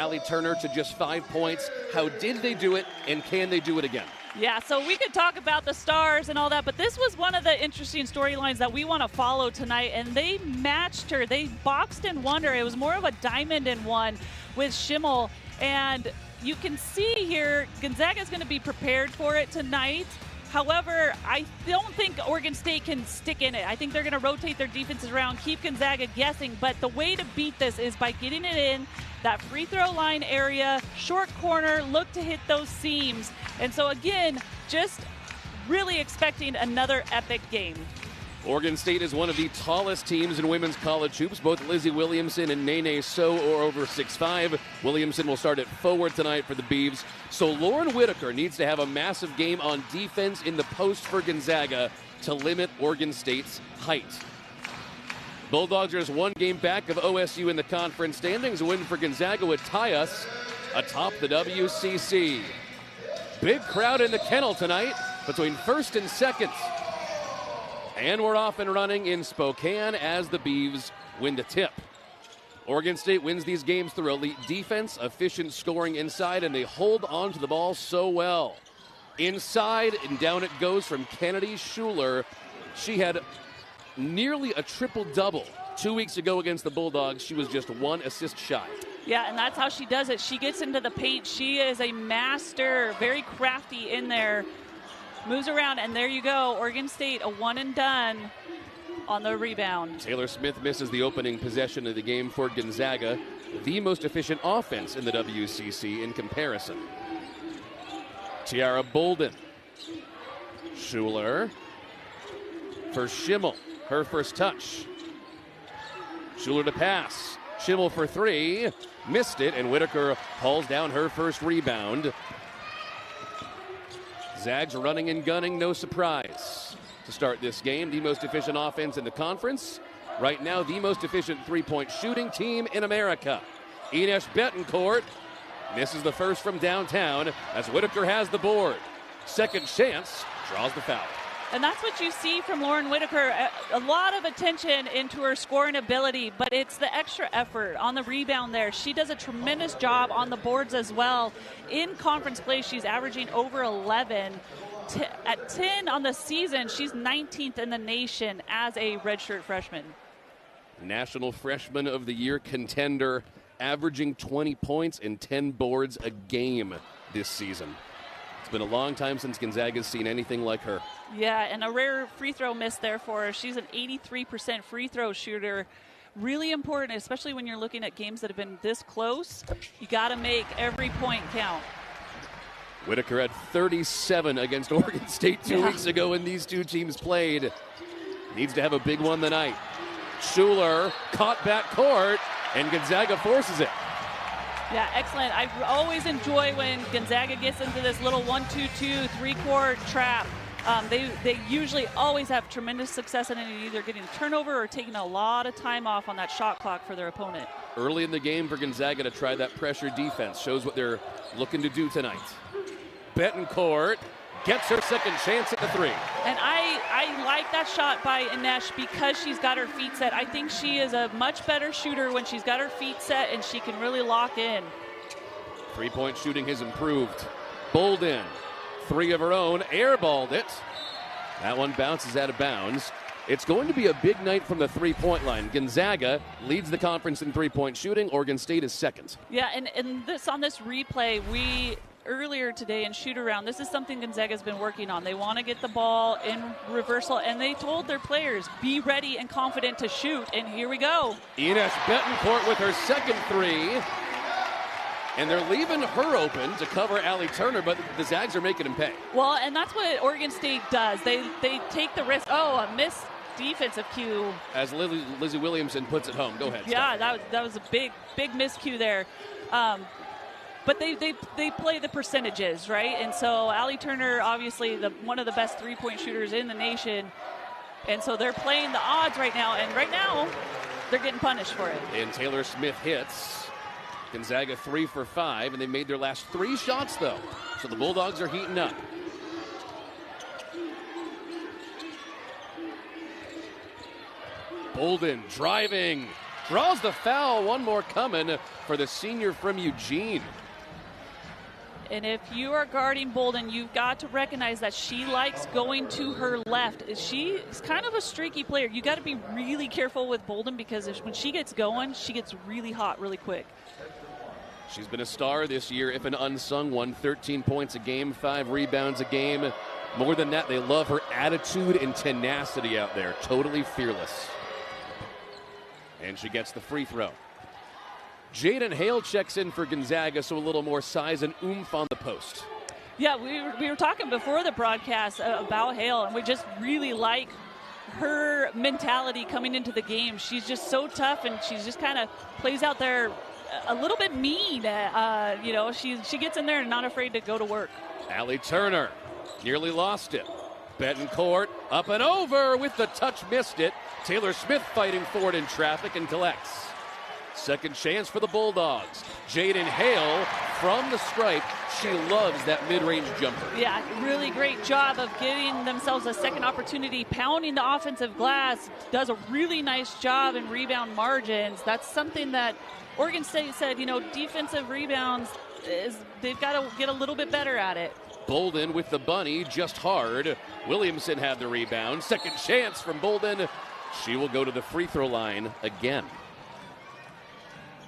Allie Turner to just 5 points. How did they do it, and can they do it again? Yeah, so we could talk about the stars and all that, but this was one of the interesting storylines that we want to follow tonight, and they matched her. They boxed and won her. It was more of a diamond in one with Schimmel, and you can see here Gonzaga is going to be prepared for it tonight. However, I don't think Oregon State can stick in it. I think they're going to rotate their defenses around, keep Gonzaga guessing, but the way to beat this is by getting it in that free throw line area, short corner, look to hit those seams. And so again, just really expecting another epic game. Oregon State is one of the tallest teams in women's college hoops. Both Lizzie Williamson and Nene So are over 6'5". Williamson will start at forward tonight for the Beavs. So Lauren Whitaker needs to have a massive game on defense in the post for Gonzaga to limit Oregon State's height. Bulldogs are just one game back of OSU in the conference standings. A win for Gonzaga would tie us atop the WCC. Big crowd in the kennel tonight between first and second. And we're off and running in Spokane as the Beavs win the tip. Oregon State wins these games through elite defense, efficient scoring inside, and they hold on to the ball so well. Inside and down it goes from Kennedy Schuler. She had nearly a triple-double 2 weeks ago against the Bulldogs. She was just one assist shy. Yeah, and that's how she does it. She gets into the paint. She is a master, very crafty in there. Moves around, and there you go. Oregon State, a one and done on the rebound. Taylor Smith misses the opening possession of the game for Gonzaga, the most efficient offense in the WCC in comparison. Tiara Bolden. Schuler for Schimmel. Her first touch. Schuler to pass. Schimmel for three. Missed it, and Whitaker hauls down her first rebound. Zags running and gunning, no surprise to start this game. The most efficient offense in the conference. Right now, the most efficient three-point shooting team in America. Ines Betancourt misses the first from downtown as Whitaker has the board. Second chance, draws the foul. And that's what you see from Lauren Whitaker. A lot of attention into her scoring ability, but it's the extra effort on the rebound there. She does a tremendous job on the boards as well. In conference play, she's averaging over 11. At 10 on the season, she's 19th in the nation as a redshirt freshman. National Freshman of the Year contender, averaging 20 points and 10 boards a game this season. It's been a long time since Gonzaga's seen anything like her. Yeah, and a rare free throw miss there for her. She's an 83% free throw shooter. Really important, especially when you're looking at games that have been this close. You got to make every point count. Whitaker had 37 against Oregon State 2 weeks ago when these two teams played. Needs to have a big one tonight. Schuler caught back court, and Gonzaga forces it. Yeah, excellent. I always enjoy when Gonzaga gets into this little 1-2-2 three-court trap. They usually always have tremendous success in it, either getting a turnover or taking a lot of time off on that shot clock for their opponent. Early in the game for Gonzaga to try that pressure defense. Shows what they're looking to do tonight. Betancourt gets her second chance at the three. And I like that shot by Ines because she's got her feet set. I think she is a much better shooter when she's got her feet set and she can really lock in. Three-point shooting has improved. Bolden, three of her own, airballed it. That one bounces out of bounds. It's going to be a big night from the three-point line. Gonzaga leads the conference in three-point shooting. Oregon State is second. Yeah, and this on this replay, earlier today in shoot-around, this is something Gonzaga's been working on. They want to get the ball in reversal, and they told their players, be ready and confident to shoot, and here we go. Ines Betancourt with her second three, and they're leaving her open to cover Allie Turner, but the Zags are making him pay. Well, and that's what Oregon State does. They take the risk. Oh, a missed defensive cue. As Lizzie Williamson puts it home. Go ahead, yeah, that was a big miscue there. But they play the percentages, right? And so Allie Turner, obviously one of the best three-point shooters in the nation. And so they're playing the odds right now. And right now, they're getting punished for it. And Taylor Smith hits. Gonzaga 3 for 5. And they made their last 3 shots, though. So the Bulldogs are heating up. Bolden driving. Draws the foul. One more coming for the senior from Eugene. And if you are guarding Bolden, you've got to recognize that she likes going to her left. She's kind of a streaky player. You got to be really careful with Bolden because when she gets going, she gets really hot really quick. She's been a star this year, if an unsung one. 13 points a game, 5 rebounds a game. More than that, they love her attitude and tenacity out there. Totally fearless. And she gets the free throw. Jaden Hale checks in for Gonzaga, so a little more size and oomph on the post. Yeah, we were talking before the broadcast about Hale, and we just really like her mentality coming into the game. She's just so tough, and she just kind of plays out there a little bit mean. She gets in there and not afraid to go to work. Allie Turner nearly lost it. Betancourt up and over with the touch, missed it. Taylor Smith fighting for it in traffic and collects. Second chance for the Bulldogs. Jaden Hale from the stripe. She loves that mid-range jumper. Yeah, really great job of getting themselves a second opportunity, pounding the offensive glass. Does a really nice job in rebound margins. That's something that Oregon State said, defensive rebounds, they've got to get a little bit better at it. Bolden with the bunny, just hard. Williamson had the rebound. Second chance from Bolden. She will go to the free throw line again.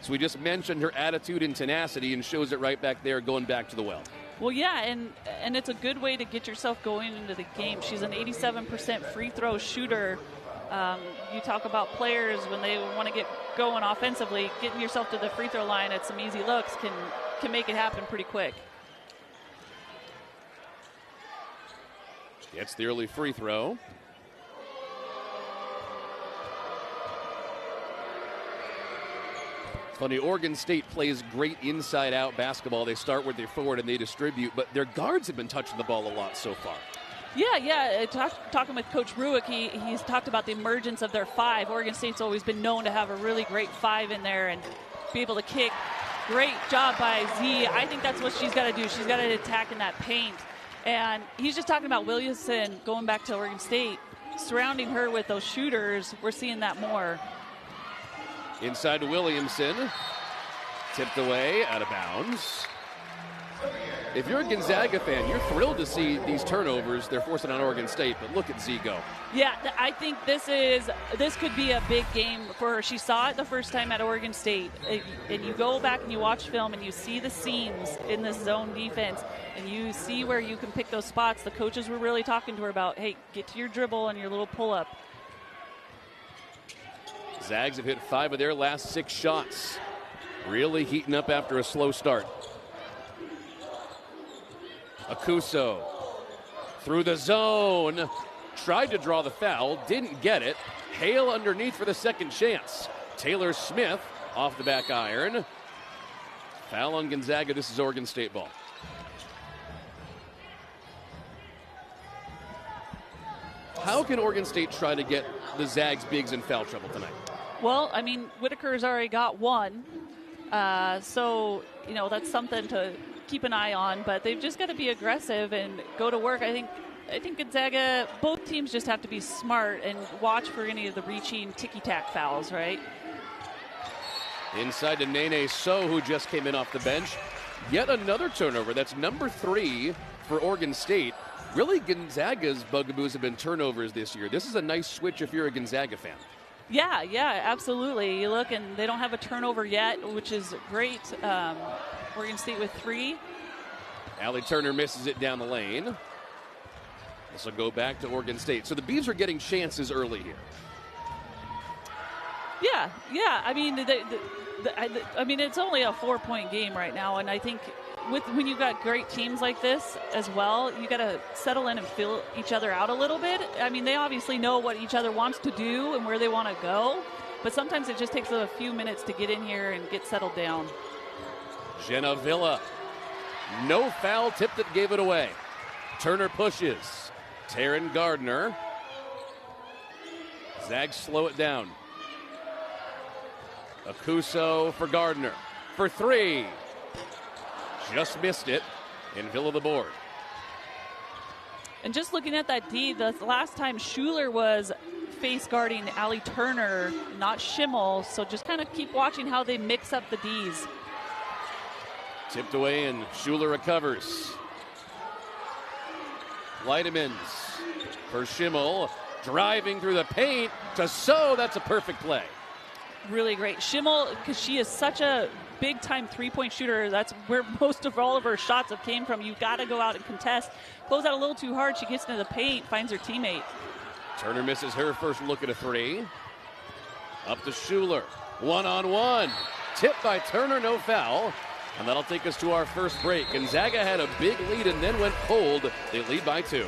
So we just mentioned her attitude and tenacity, and shows it right back there going back to the well. Well, yeah, and it's a good way to get yourself going into the game. She's an 87% free throw shooter. You talk about players when they want to get going offensively, getting yourself to the free throw line at some easy looks can make it happen pretty quick. Gets the early free throw. It's funny, Oregon State plays great inside-out basketball. They start with their forward and they distribute, but their guards have been touching the ball a lot so far. Yeah. Talking with Coach Ruick, he's talked about the emergence of their 5. Oregon State's always been known to have a really great 5 in there and be able to kick. Great job by Z. I think that's what she's got to do. She's got to attack in that paint. And he's just talking about Williamson going back to Oregon State, surrounding her with those shooters. We're seeing that more. Inside to Williamson. Tipped away, out of bounds. If you're a Gonzaga fan, you're thrilled to see these turnovers they're forcing on Oregon State, but look at Z go. Yeah, I think this could be a big game for her. She saw it the first time at Oregon State. And you go back and you watch film and you see the seams in this zone defense and you see where you can pick those spots. The coaches were really talking to her about, hey, get to your dribble and your little pull-up. Zags have hit 5 of their last 6 shots. Really heating up after a slow start. Akuso through the zone. Tried to draw the foul, didn't get it. Hale underneath for the second chance. Taylor Smith off the back iron. Foul on Gonzaga. This is Oregon State ball. How can Oregon State try to get the Zags bigs in foul trouble tonight? Well, I mean, Whitaker's already got 1. So, that's something to keep an eye on, but they've just got to be aggressive and go to work. I think Gonzaga, both teams just have to be smart and watch for any of the reaching ticky-tack fouls, right? Inside to Nene So, who just came in off the bench. Yet another turnover. That's number 3 for Oregon State. Really, Gonzaga's bugaboos have been turnovers this year. This is a nice switch if you're a Gonzaga fan. Yeah, absolutely. You look, and they don't have a turnover yet, which is great. Oregon State with 3. Allie Turner misses it down the lane. This will go back to Oregon State. So the Beavs are getting chances early here. Yeah. I mean, it's only a 4-point game right now, and I think when you've got great teams like this as well, you got to settle in and feel each other out a little bit. I mean, they obviously know what each other wants to do and where they want to go, but sometimes it just takes a few minutes to get in here and get settled down. Jenna Villa. No foul, tipped it, gave it away. Turner pushes. Taryn Gardner. Zags slow it down. Akuso for Gardner. For 3. Just missed it. And Villa the board. And just looking at that D, the last time Schuler was face guarding Allie Turner, not Schimmel. So just kind of keep watching how they mix up the Ds. Tipped away and Schuler recovers. Leidemans for Schimmel, driving through the paint to So. That's a perfect play. Really great. Schimmel, because she is such a big-time three-point shooter. That's where most of all of her shots have came from. You've got to go out and contest. Close out a little too hard. She gets into the paint, finds her teammate. Turner misses her first look at a three. Up to Schuler. One-on-one. Tipped by Turner, no foul. And that'll take us to our first break. Gonzaga had a big lead and then went cold. They lead by 2.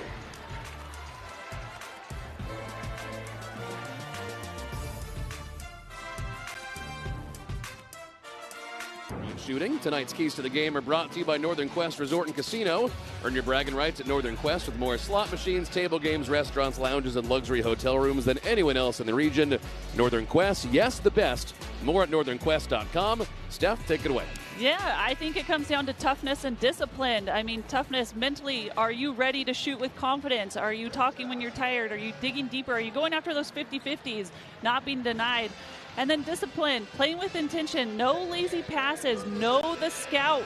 Shooting. Tonight's keys to the game are brought to you by Northern Quest Resort and Casino. Earn your bragging rights at Northern Quest with more slot machines, table games, restaurants, lounges, and luxury hotel rooms than anyone else in the region. Northern Quest, yes, the best. More at northernquest.com. Steph, take it away. Yeah, I think it comes down to toughness and discipline. I mean, toughness mentally. Are you ready to shoot with confidence? Are you talking when you're tired? Are you digging deeper? Are you going after those 50-50s, not being denied? And then discipline, playing with intention, no lazy passes, know the scout.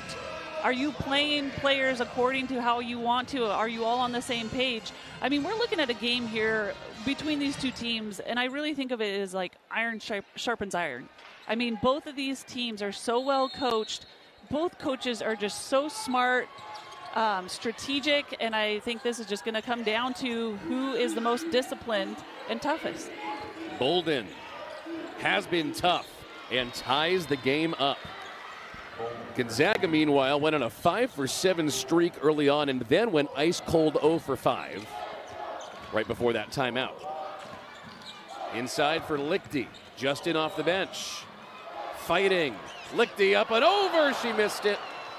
Are you playing players according to how you want to? Are you all on the same page? I mean, we're looking at a game here between these two teams, and I really think of it as like iron sharpens iron. I mean, both of these teams are so well coached. Both coaches are just so smart, strategic, and I think this is just going to come down to who is the most disciplined and toughest. Bolden has been tough and ties the game up. Gonzaga, meanwhile, went on a 5-for-7 streak early on and then went ice cold 0-for-5 right before that timeout. Inside for Lichty, just in off the bench. Fighting. Lichty up and over. She missed it.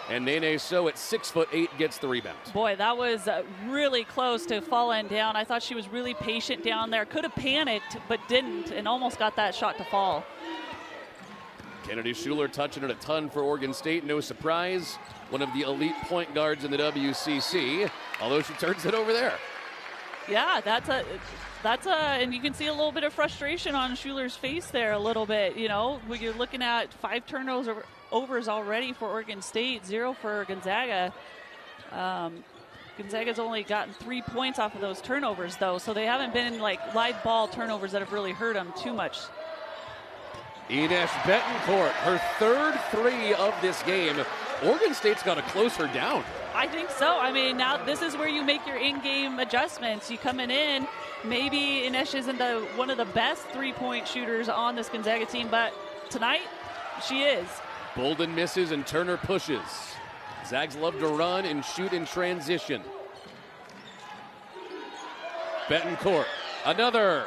And Nene So at 6'8" gets the rebound. Boy, that was really close to falling down. I thought she was really patient down there. Could have panicked, but didn't, and almost got that shot to fall. Kennedy Schuler touching it a ton for Oregon State. No surprise. One of the elite point guards in the WCC, although she turns it over there. Yeah, and you can see a little bit of frustration on Schuler's face there a little bit. You know, when you're looking at 5 turnovers already for Oregon State, 0 for Gonzaga. Gonzaga's only gotten 3 points off of those turnovers, though, so they haven't been like live ball turnovers that have really hurt them too much. Ines Betancourt, her third 3 of this game. Oregon State's got to close her down. I think so. I mean, now this is where you make your in-game adjustments. You coming in, maybe Ines isn't one of the best three-point shooters on this Gonzaga team, but tonight she is. Bolden misses and Turner pushes. Zags love to run and shoot in transition. Betancourt, another.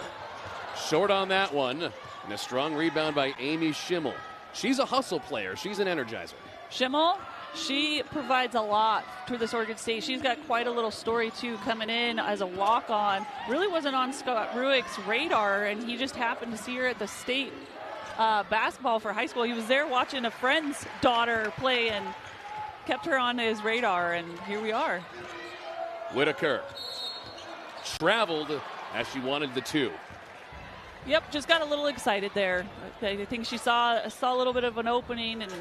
Short on that one. And a strong rebound by Amy Schimmel. She's a hustle player. She's an energizer. Schimmel, she provides a lot to this Oregon State. She's got quite a little story, too, coming in as a walk-on. Really wasn't on Scott Ruick's radar, and he just happened to see her at the state basketball for high school. He was there watching a friend's daughter play and kept her on his radar, and here we are. Whitaker traveled as she wanted the 2. Yep, just got a little excited there. I think she saw a little bit of an opening and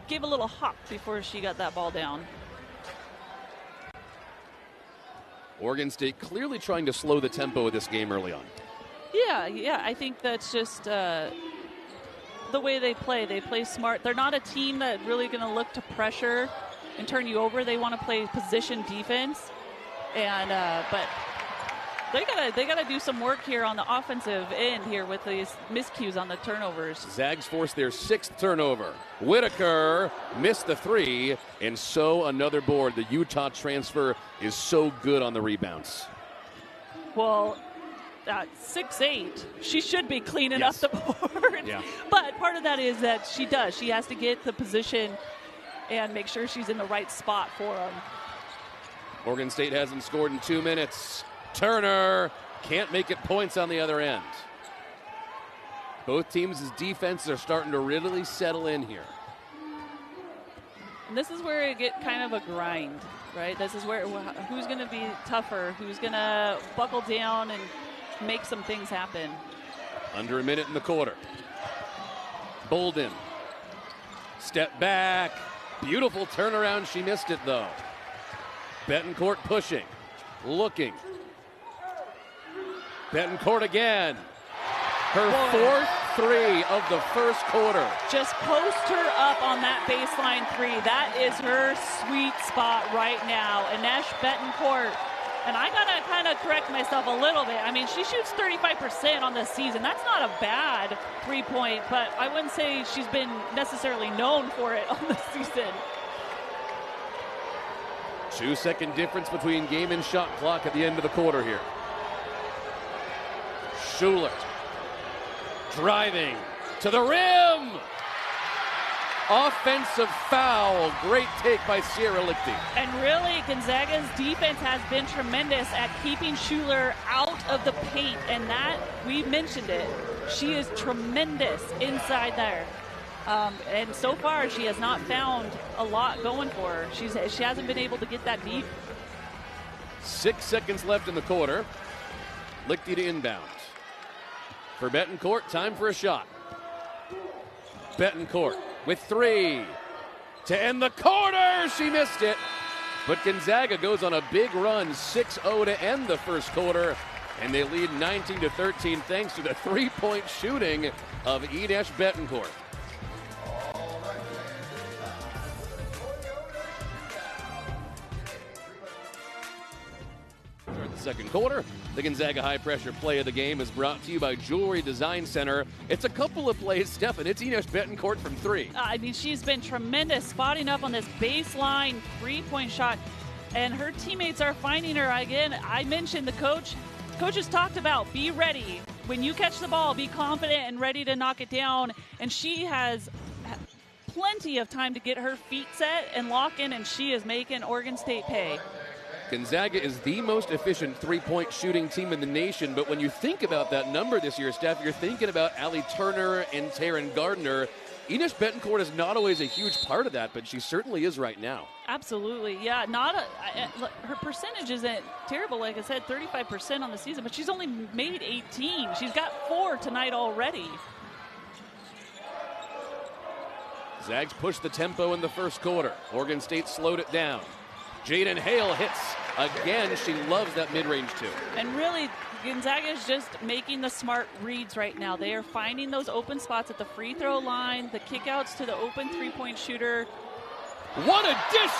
gave a little hop before she got that ball down. Oregon State clearly trying to slow the tempo of this game early on. Yeah, I think that's just the way they play. They play smart. They're not a team that really going to look to pressure and turn you over. They want to play position defense, and but they gotta do some work here on the offensive end here with these miscues on the turnovers. Zags forced their 6th turnover. Whitaker missed the 3, and So another board. The Utah transfer is so good on the rebounds. Well, at 6'8", she should be cleaning up the board. Yeah. But part of that is that she does. She has to get the position and make sure she's in the right spot for them. Oregon State hasn't scored in 2 minutes. Turner can't make it points on the other end. Both teams' defenses are starting to really settle in here. And this is where it get kind of a grind, right? This is where who's going to be tougher, who's going to buckle down and make some things happen. Under a minute in the quarter. Bolden. Step back. Beautiful turnaround. She missed it, though. Betancourt pushing. Looking. Betancourt again. Her fourth three of the first quarter. Just post her up on that baseline three. That is her sweet spot right now. Ines Betancourt. And I got to kind of correct myself a little bit. I mean, she shoots 35% on this season. That's not a bad three-point, but I wouldn't say she's been necessarily known for it on this season. 2-second difference between game and shot clock at the end of the quarter here. Schuler driving to the rim. Offensive foul. Great take by Sierra Lichty. And really, Gonzaga's defense has been tremendous at keeping Schuler out of the paint. And that, we mentioned it, she is tremendous inside there. And so far, she has not found a lot going for her. She hasn't been able to get that deep. 6 seconds left in the quarter. Lichty to inbound. For Betancourt, time for a shot. Betancourt with three to end the quarter. She missed it. But Gonzaga goes on a big run, 6-0 to end the first quarter. And they lead 19-13 thanks to the three-point shooting of Ines Betancourt. The second quarter, the Gonzaga high pressure play of the game is brought to you by Jewelry Design Center. It's a couple of plays, Steph, and it's Ines Betancourt from three. I mean, she's been tremendous spotting up on this baseline three-point shot, and her teammates are finding her. Again, I mentioned the coaches talked about be ready. When you catch the ball, be confident and ready to knock it down, and she has plenty of time to get her feet set and lock in, and she is making Oregon State pay. Gonzaga is the most efficient three-point shooting team in the nation, but when you think about that number this year, Steph, you're thinking about Allie Turner and Taryn Gardner. Ines Betancourt is not always a huge part of that, but she certainly is right now. Absolutely, yeah. Her percentage isn't terrible, like I said, 35% on the season, but she's only made 18. She's got 4 tonight already. Zags pushed the tempo in the first quarter. Oregon State slowed it down. Jaden Hale hits again. She loves that mid-range too. And really, Gonzaga is just making the smart reads right now. They are finding those open spots at the free throw line, the kickouts to the open three-point shooter. What a dish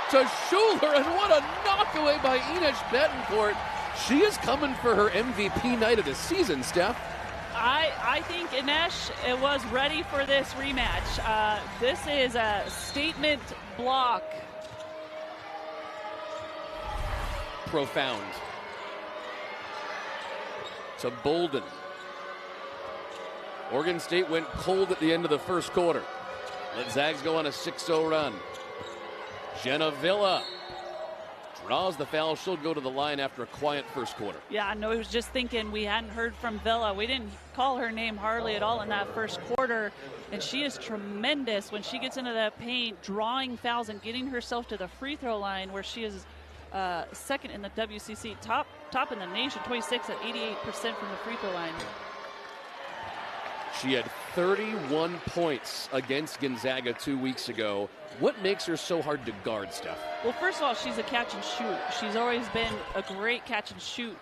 to Schuler, and what a knockaway by Ines Betancourt. She is coming for her MVP night of the season, Steph. I think Ines was ready for this rematch. This is a statement block. Profound. To Bolden. Oregon State went cold at the end of the first quarter. Let Zags go on a 6-0 run. Jenna Villa draws the foul. She'll go to the line after a quiet first quarter. Yeah, I know. I was just thinking we hadn't heard from Villa. We didn't call her name hardly at all in that first quarter. And she is tremendous when she gets into that paint, drawing fouls and getting herself to the free throw line, where she is second in the WCC, top in the nation, 26 at 88% from the free throw line. She had 31 points against Gonzaga 2 weeks ago. What makes her so hard to guard, Steph? Well, first of all, she's a catch and shoot. She's always been a great catch and shoot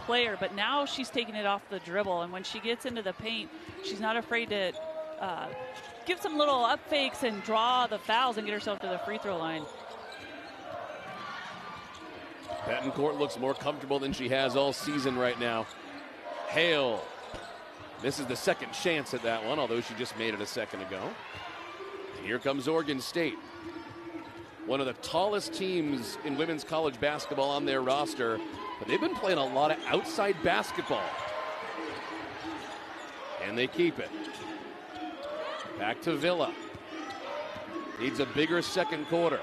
player, but now she's taking it off the dribble. And when she gets into the paint, she's not afraid to give some little up fakes and draw the fouls and get herself to the free throw line. Betancourt looks more comfortable than she has all season right now. Hale. This is the second chance at that one, although she just made it a second ago. And here comes Oregon State. One of the tallest teams in women's college basketball on their roster, but they've been playing a lot of outside basketball. And they keep it. Back to Villa. Needs a bigger second quarter.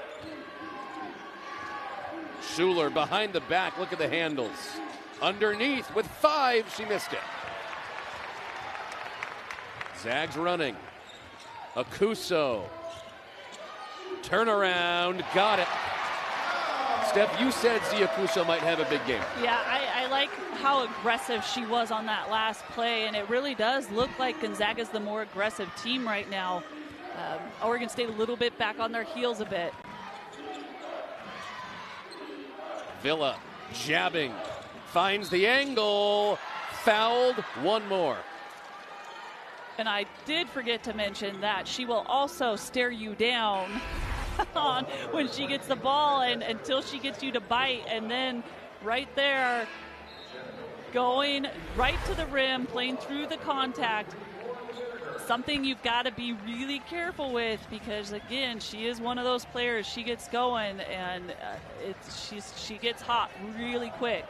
Schuler behind the back. Look at the handles. Underneath with 5. She missed it. Zags running. Akuso. Turnaround. Got it. Steph, you said Zia Kuso might have a big game. Yeah, I like how aggressive she was on that last play, and it really does look like Gonzaga's the more aggressive team right now. Oregon State a little bit back on their heels a bit. Villa jabbing, finds the angle, fouled, one more. And I did forget to mention that she will also stare you down on when she gets the ball and until she gets you to bite, and then right there going right to the rim, playing through the contact. Something you've got to be really careful with, because again, she is one of those players. She gets going and she gets hot really quick.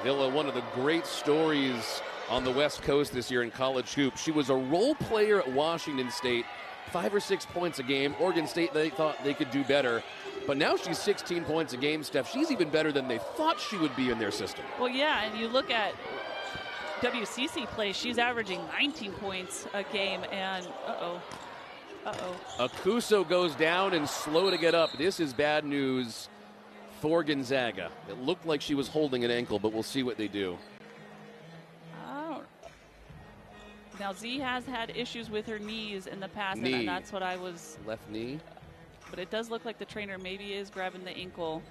Villa, one of the great stories on the West Coast this year in college hoops. She was a role player at Washington State, 5 or 6 points a game. Oregon State, they thought they could do better. But now she's 16 points a game, Steph. She's even better than they thought she would be in their system. Well, yeah, and you look at WCC play, she's averaging 19 points a game, and Akuso goes down and slow to get up. This is bad news for Gonzaga. It looked like she was holding an ankle, but we'll see what they do. Now, Z has had issues with her knees in the past, knee. And that's what I was... Left knee. But it does look like the trainer maybe is grabbing the ankle.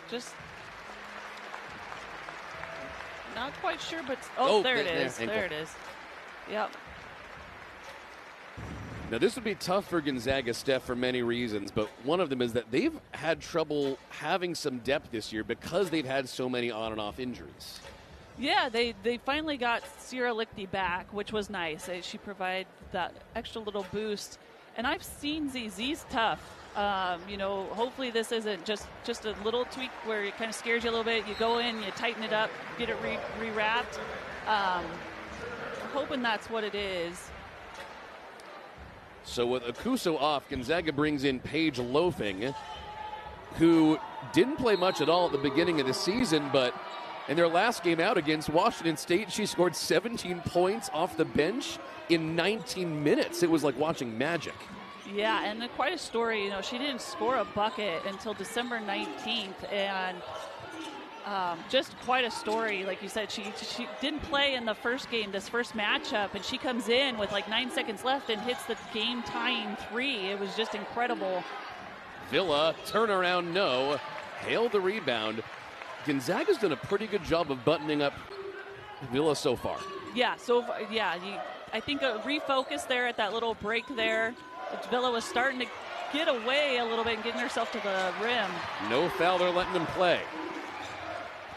Just not quite sure, but... Oh, there it is. There it is. Yep. Now, this would be tough for Gonzaga, Steph, for many reasons, but one of them is that they've had trouble having some depth this year because they've had so many on and off injuries. Yeah, they finally got Sierra Lichty back, which was nice. She provided that extra little boost. And I've seen Z's tough. Hopefully this isn't just a little tweak where it kind of scares you a little bit. You go in, you tighten it up, get it re-wrapped. Hoping that's what it is. So with Akuso off, Gonzaga brings in Paige Loafing, who didn't play much at all at the beginning of the season, but in their last game out against Washington State, she scored 17 points off the bench in 19 minutes. It was like watching magic. Yeah, and quite a story. She didn't score a bucket until December 19th, and just quite a story. Like you said, she didn't play in the first game, this first matchup, and she comes in with like 9 seconds left and hits the game-tying three. It was just incredible. Villa, turnaround, no. Hail the rebound. Gonzaga's done a pretty good job of buttoning up Villa so far. Yeah, I think a refocus there at that little break there. Villa was starting to get away a little bit and getting herself to the rim. No foul, they're letting them play.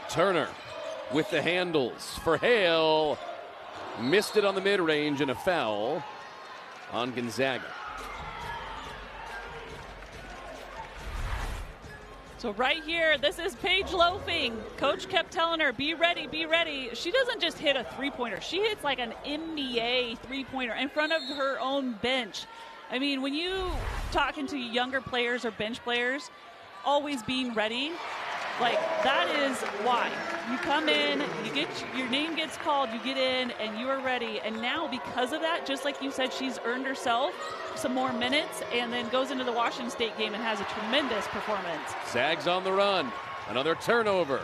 Turner with the handles for Hale. Missed it on the mid-range, and a foul on Gonzaga. So right here, this is Paige Loafing. Coach kept telling her, be ready, be ready. She doesn't just hit a three-pointer. She hits like an NBA three-pointer in front of her own bench. I mean, when you talking to younger players or bench players, always being ready, like that is why. You come in, your name gets called, you get in, and you are ready. And now because of that, just like you said, she's earned herself some more minutes and then goes into the Washington State game and has a tremendous performance. Zags on the run. Another turnover.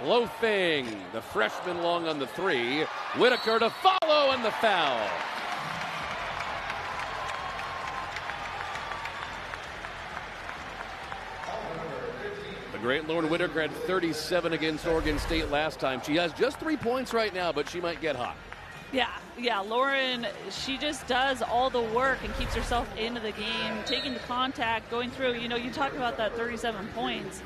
Loafing, the freshman long on the three. Whitaker to follow, and the foul. The great Lauren Whitaker had 37 against Oregon State last time. She has just 3 points right now, but she might get hot. Yeah, Lauren, she just does all the work and keeps herself into the game, taking the contact, going through. You talk about that 37 points.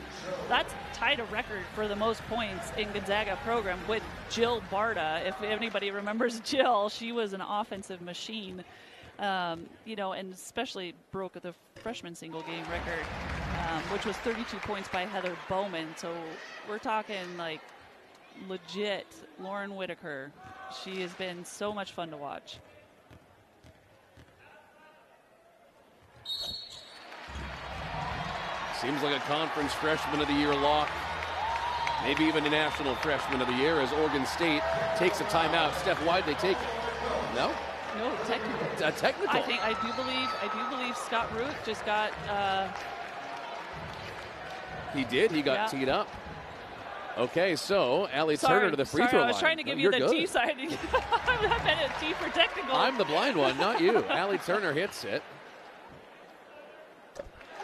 That's tied a record for the most points in Gonzaga program with Jill Barta. If anybody remembers Jill, she was an offensive machine, and especially broke the freshman single game record, which was 32 points by Heather Bowman. So we're talking like legit Lauren Whitaker. She has been so much fun to watch. Seems like a conference freshman of the year lock Maybe even a National Freshman of the Year as Oregon State takes a timeout. Steph, why'd they take it? No? No, technical. A technical. I do believe Scott Ruick just got. He did. He got teed up. Okay, so Allie Turner to the free throw line. I was trying to give you the T side. I meant a T for technical. I'm the blind one, not you. Allie Turner hits it.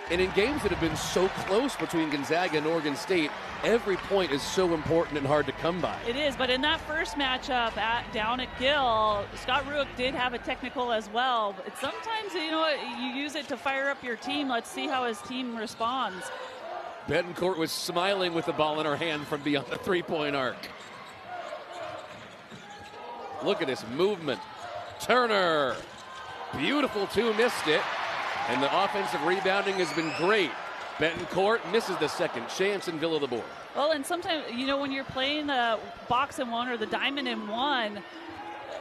And in games that have been so close between Gonzaga and Oregon State, every point is so important and hard to come by. It is, but in that first matchup down at Gill, Scott Ruick did have a technical as well. But sometimes, you use it to fire up your team. Let's see how his team responds. Betancourt was smiling with the ball in her hand from beyond the three-point arc. Look at this movement. Turner, beautiful two, missed it. And the offensive rebounding has been great. Betancourt misses the second chance and Villa the board. Well, and sometimes, when you're playing the box and one or the diamond and one,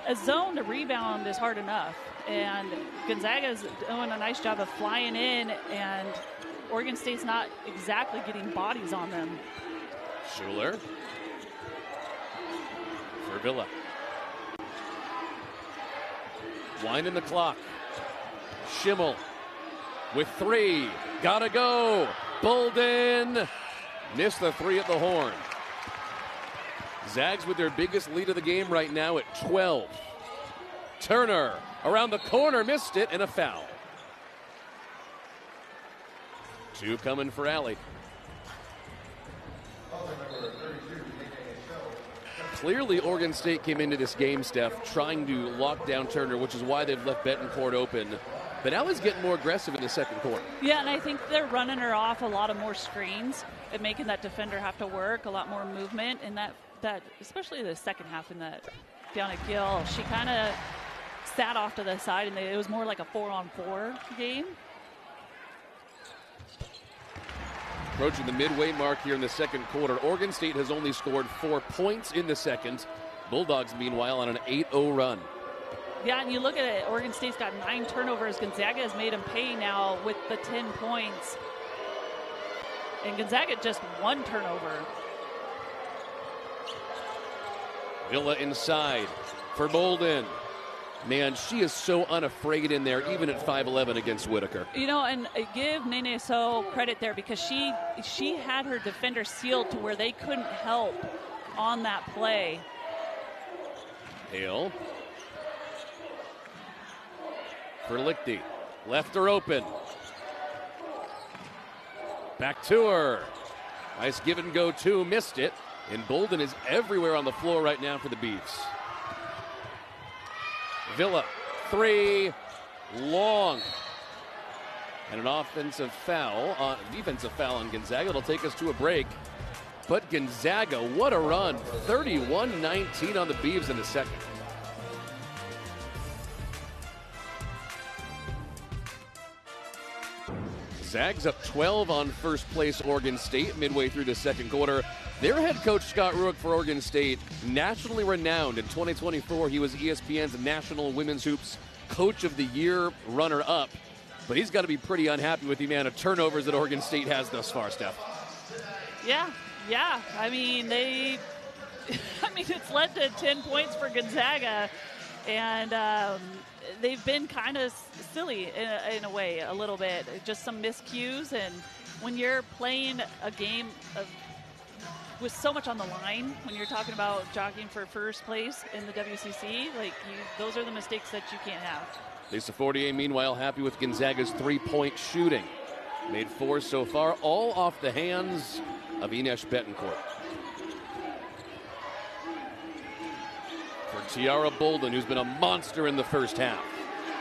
a zone to rebound is hard enough. And Gonzaga is doing a nice job of flying in, and Oregon State's not exactly getting bodies on them. Schuler for Villa. Winding the clock. Schimmel with three. Gotta go. Bolden missed the three at the horn. Zags with their biggest lead of the game right now at 12. Turner around the corner, missed it, and a foul. Two coming for Allie. Clearly, Oregon State came into this game, Steph, trying to lock down Turner, which is why they've left Betancourt open. But Allie's getting more aggressive in the second quarter. Yeah, and I think they're running her off a lot of more screens and making that defender have to work, a lot more movement. And that especially the second half in that down at Gill, she kind of sat off to the side, and it was more like a 4-on-4 game. Approaching the midway mark here in the second quarter. Oregon State has only scored 4 points in the second. Bulldogs, meanwhile, on an 8-0 run. Yeah, and you look at it, Oregon State's got 9 turnovers. Gonzaga has made them pay now with the 10 points. And Gonzaga just 1 turnover. Villa inside for Bolden. Man, she is so unafraid in there, even at 5'11" against Whitaker. And give Nene So credit there, because she had her defender sealed to where they couldn't help on that play. Hale for Lichty. Left her open. Back to her. Nice give and go two, missed it. And Bolden is everywhere on the floor right now for the Beavs. Villa, three, long. And an defensive foul on Gonzaga. It'll take us to a break. But Gonzaga, what a run. 31-19 on the Beavs in the second. Zags up 12 on first place Oregon State midway through the second quarter. Their head coach, Scott Ruick for Oregon State, nationally renowned. In 2024, he was ESPN's National Women's Hoops Coach of the Year runner-up. But he's got to be pretty unhappy with the amount of turnovers that Oregon State has thus far, Steph. Yeah. I mean, it's led to 10 points for Gonzaga. And they've been kind of silly in a way, a little bit. Just some miscues. And when you're playing a game with so much on the line, when you're talking about jockeying for first place in the WCC, those are the mistakes that you can't have. Lisa Fortier, meanwhile, happy with Gonzaga's three-point shooting. Made 4 so far, all off the hands of Ines Betancourt. For Tiara Bolden, who's been a monster in the first half.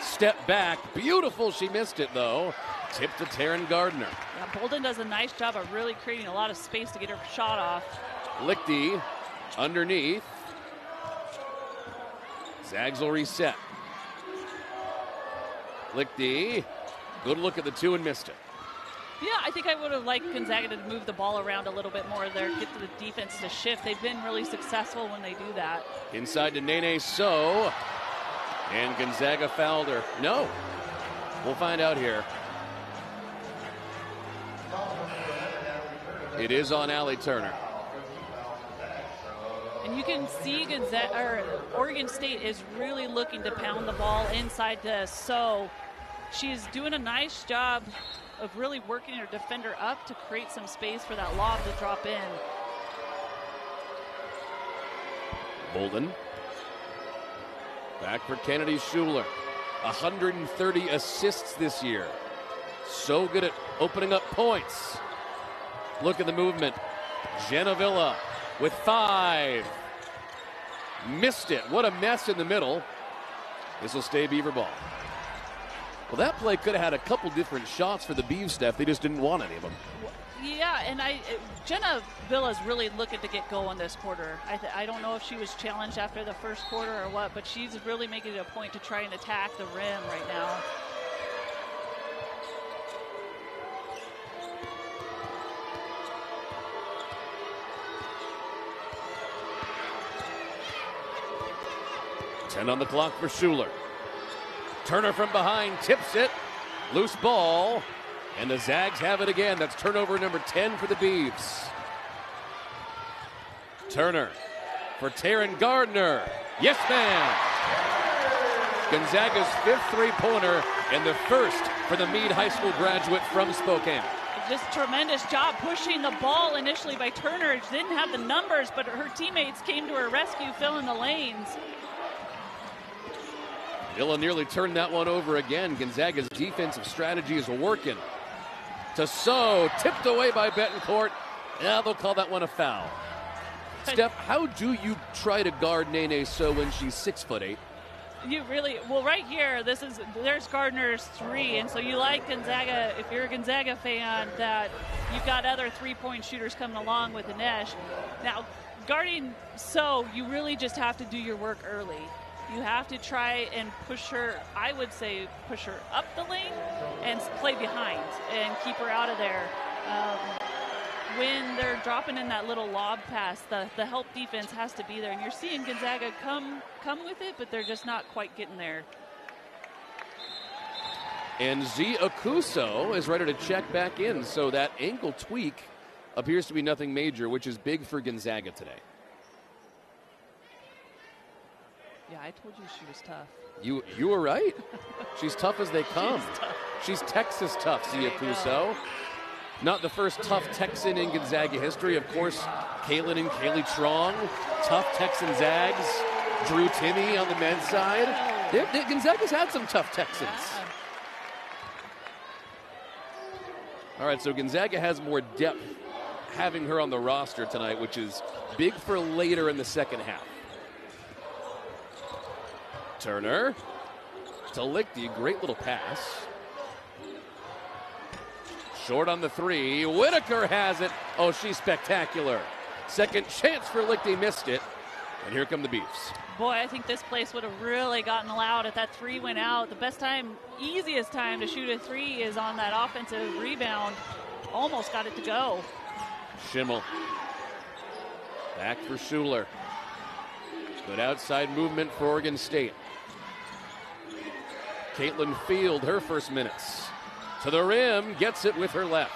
Step back, beautiful, she missed it though. Tip to Taryn Gardner. Yeah, Bolden does a nice job of really creating a lot of space to get her shot off. Lichty underneath. Zags will reset. Lichty, good look at the two and missed it. Yeah, I think I would have liked Gonzaga to move the ball around a little bit more there, get the defense to shift. They've been really successful when they do that. Inside to Nene So. And Gonzaga fouled her. No. We'll find out here. It is on Allie Turner. And you can see Oregon State is really looking to pound the ball inside this. So she's doing a nice job of really working her defender up to create some space for that lob to drop in. Bolden. Back for Kennedy Schuler. 130 assists this year. So good at opening up points. Look at the movement. Jenna Villa with 5. Missed it. What a mess in the middle. This will stay Beaver ball. Well, that play could have had a couple different shots for the Beavs, Steph. They just didn't want any of them. Yeah, and Jenna Villa's really looking to get going this quarter. I don't know if she was challenged after the first quarter or what, but she's really making it a point to try and attack the rim right now. Ten on the clock for Schuler. Turner from behind, tips it. Loose ball. And the Zags have it again. That's turnover number 10 for the Beavs. Turner for Taryn Gardner. Yes, ma'am. Gonzaga's 5th three-pointer and the first for the Meade High School graduate from Spokane. Just tremendous job pushing the ball initially by Turner. She didn't have the numbers, but her teammates came to her rescue, filling the lanes. Villa nearly turned that one over again. Gonzaga's defensive strategy is working. To tipped away by Betancourt. Yeah, they'll call that one a foul. Steph, how do you try to guard Nene So when she's 6'8"? Right here, there's Gardner's 3, and so you like Gonzaga, if you're a Gonzaga fan, that you've got other three-point shooters coming along with Inesh. Now, guarding So, you really just have to do your work early. You have to try and push her, I would say, push her up the lane and play behind and keep her out of there. When they're dropping in that little lob pass, the help defense has to be there. And you're seeing Gonzaga come with it, but they're just not quite getting there. And Z Akuso is ready to check back in. So that ankle tweak appears to be nothing major, which is big for Gonzaga today. Yeah, I told you she was tough. You were right. She's tough as they come. She's Texas tough, Z Akuso. Not the first tough Texan in Gonzaga history. Of course, Kaylin and Kaylee Trong, tough Texan Zags. Drew Timme on the men's side. Gonzaga's had some tough Texans. All right, so Gonzaga has more depth having her on the roster tonight, which is big for later in the second half. Turner to Lichty, great little pass. Short on the 3, Whitaker has it. Oh, she's spectacular. Second chance for Lichty, missed it. And here come the Beavs. Boy, I think this place would have really gotten loud if that 3 went out. The best time, easiest time to shoot a 3 is on that offensive rebound. Almost got it to go. Schimmel. Back for Schuler. Good outside movement for Oregon State. Caitlin Field, her first minutes. To the rim, gets it with her left.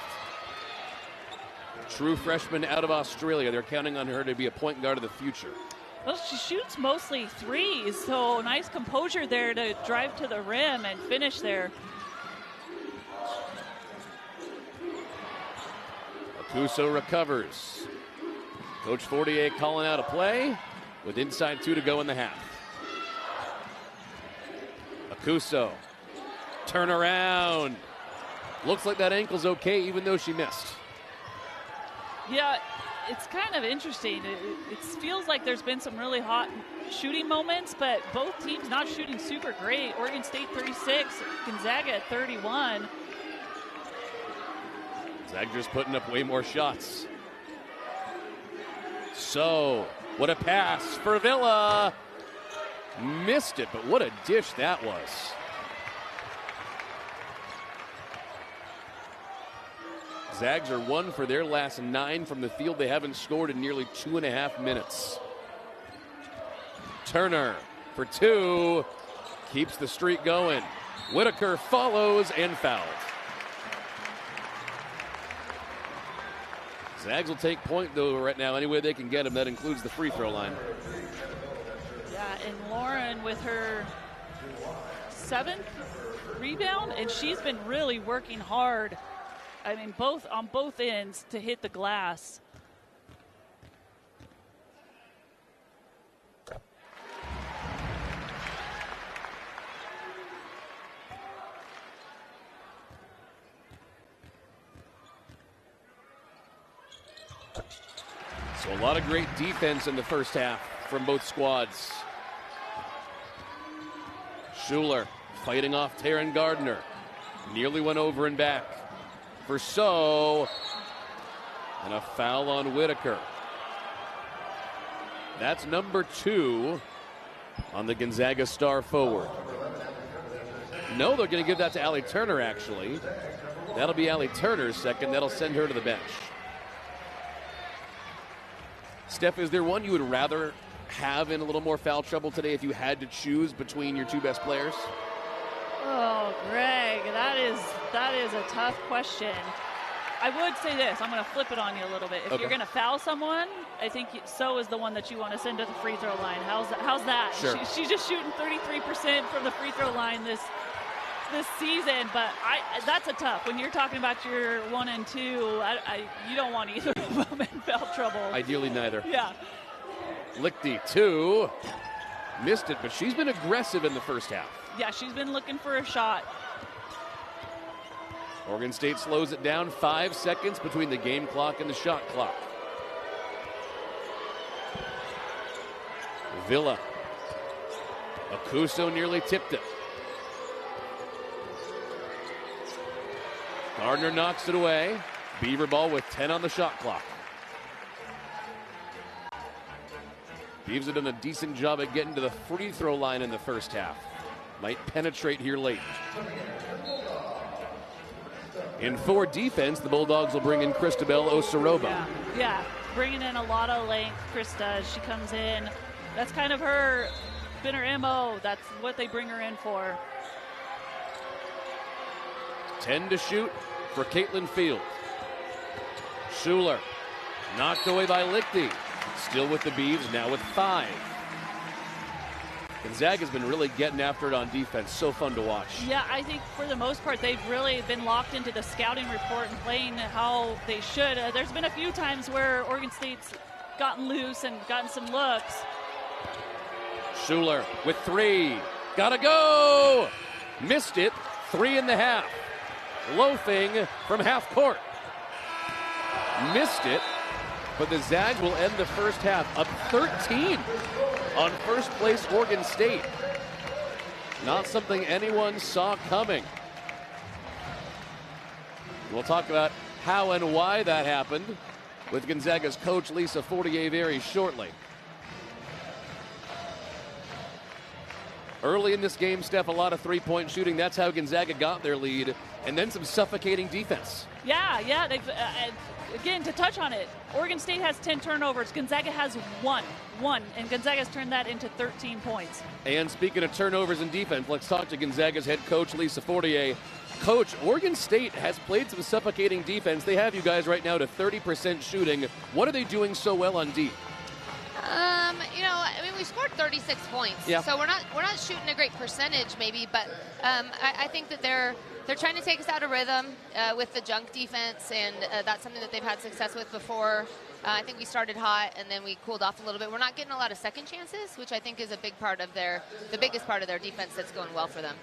True freshman out of Australia. They're counting on her to be a point guard of the future. Well, she shoots mostly 3s, so nice composure there to drive to the rim and finish there. Akuso recovers. Coach Fortier calling out a play with inside 2 to go in the half. Akuso, turn around. Looks like that ankle's okay, even though she missed. Yeah, it's kind of interesting. It feels like there's been some really hot shooting moments, but both teams not shooting super great. Oregon State 36, Gonzaga at 31. Zagger's putting up way more shots. So, what a pass for Villa. Missed it, but what a dish that was. Zags are 1 for their last 9 from the field. They haven't scored in nearly 2.5 minutes. Turner for 2. Keeps the streak going. Whitaker follows and fouled. Zags will take point, though, right now, any way they can get him. That includes the free throw line. Yeah, and Lauren with her 7th rebound, and she's been really working hard. I mean, on both ends to hit the glass. So a lot of great defense in the first half from both squads. Schuler fighting off Taryn Gardner. Nearly went over and back for So. And a foul on Whitaker. That's number 2 on the Gonzaga star forward. No, they're going to give that to Allie Turner, actually. That'll be Allie Turner's second. That'll send her to the bench. Steph, is there one you would rather have in a little more foul trouble today if you had to choose between your 2 best players? Oh, Greg, that is a tough question. I would say this. I'm going to flip it on you a little bit. If you're going to foul someone, I think So is the one that you want to send to the free throw line. How's that? Sure. She's just shooting 33% from the free throw line this season, but that's a tough. When you're talking about your 1 and 2, you don't want either of them in foul trouble. Ideally, neither. Yeah. Lichty, 2. Missed it, but she's been aggressive in the first half. Yeah, she's been looking for a shot. Oregon State slows it down. 5 seconds between the game clock and the shot clock. Villa. Akuso nearly tipped it. Gardner knocks it away. Beaver ball with 10 on the shot clock. Beavs have done a decent job at getting to the free throw line in the first half. Might penetrate here late. In for defense, the Bulldogs will bring in Christabel Osoroba. Yeah, bringing in a lot of length, Krista, as she comes in. That's kind of been her MO. That's what they bring her in for. 10 to shoot for Caitlin Field. Schuler knocked away by Lichty. Still with the Beavs, now with 5. Gonzaga's been really getting after it on defense. So fun to watch. Yeah, I think for the most part, they've really been locked into the scouting report and playing how they should. There's been a few times where Oregon State's gotten loose and gotten some looks. Schuler with 3. Gotta go! Missed it. 3.5. Loafing from half court. Missed it. But the Zags will end the first half up 13 on first place Oregon State. Not something anyone saw coming. We'll talk about how and why that happened with Gonzaga's coach Lisa Fortier very shortly. Early in this game, Steph, a lot of three-point shooting. That's how Gonzaga got their lead. And then some suffocating defense. Yeah. They've again, to touch on it, Oregon State has 10 turnovers. Gonzaga has one. And Gonzaga's turned that into 13 points. And speaking of turnovers and defense, let's talk to Gonzaga's head coach, Lisa Fortier. Coach, Oregon State has played some suffocating defense. They have you guys right now to 30% shooting. What are they doing so well on D? We scored 36 points. Yeah. So we're not shooting a great percentage maybe, but I think that they're trying to take us out of rhythm with the junk defense, and that's something that they've had success with before. I think we started hot and then we cooled off a little bit. We're not getting a lot of second chances, which I think is the biggest part of their defense that's going well for them.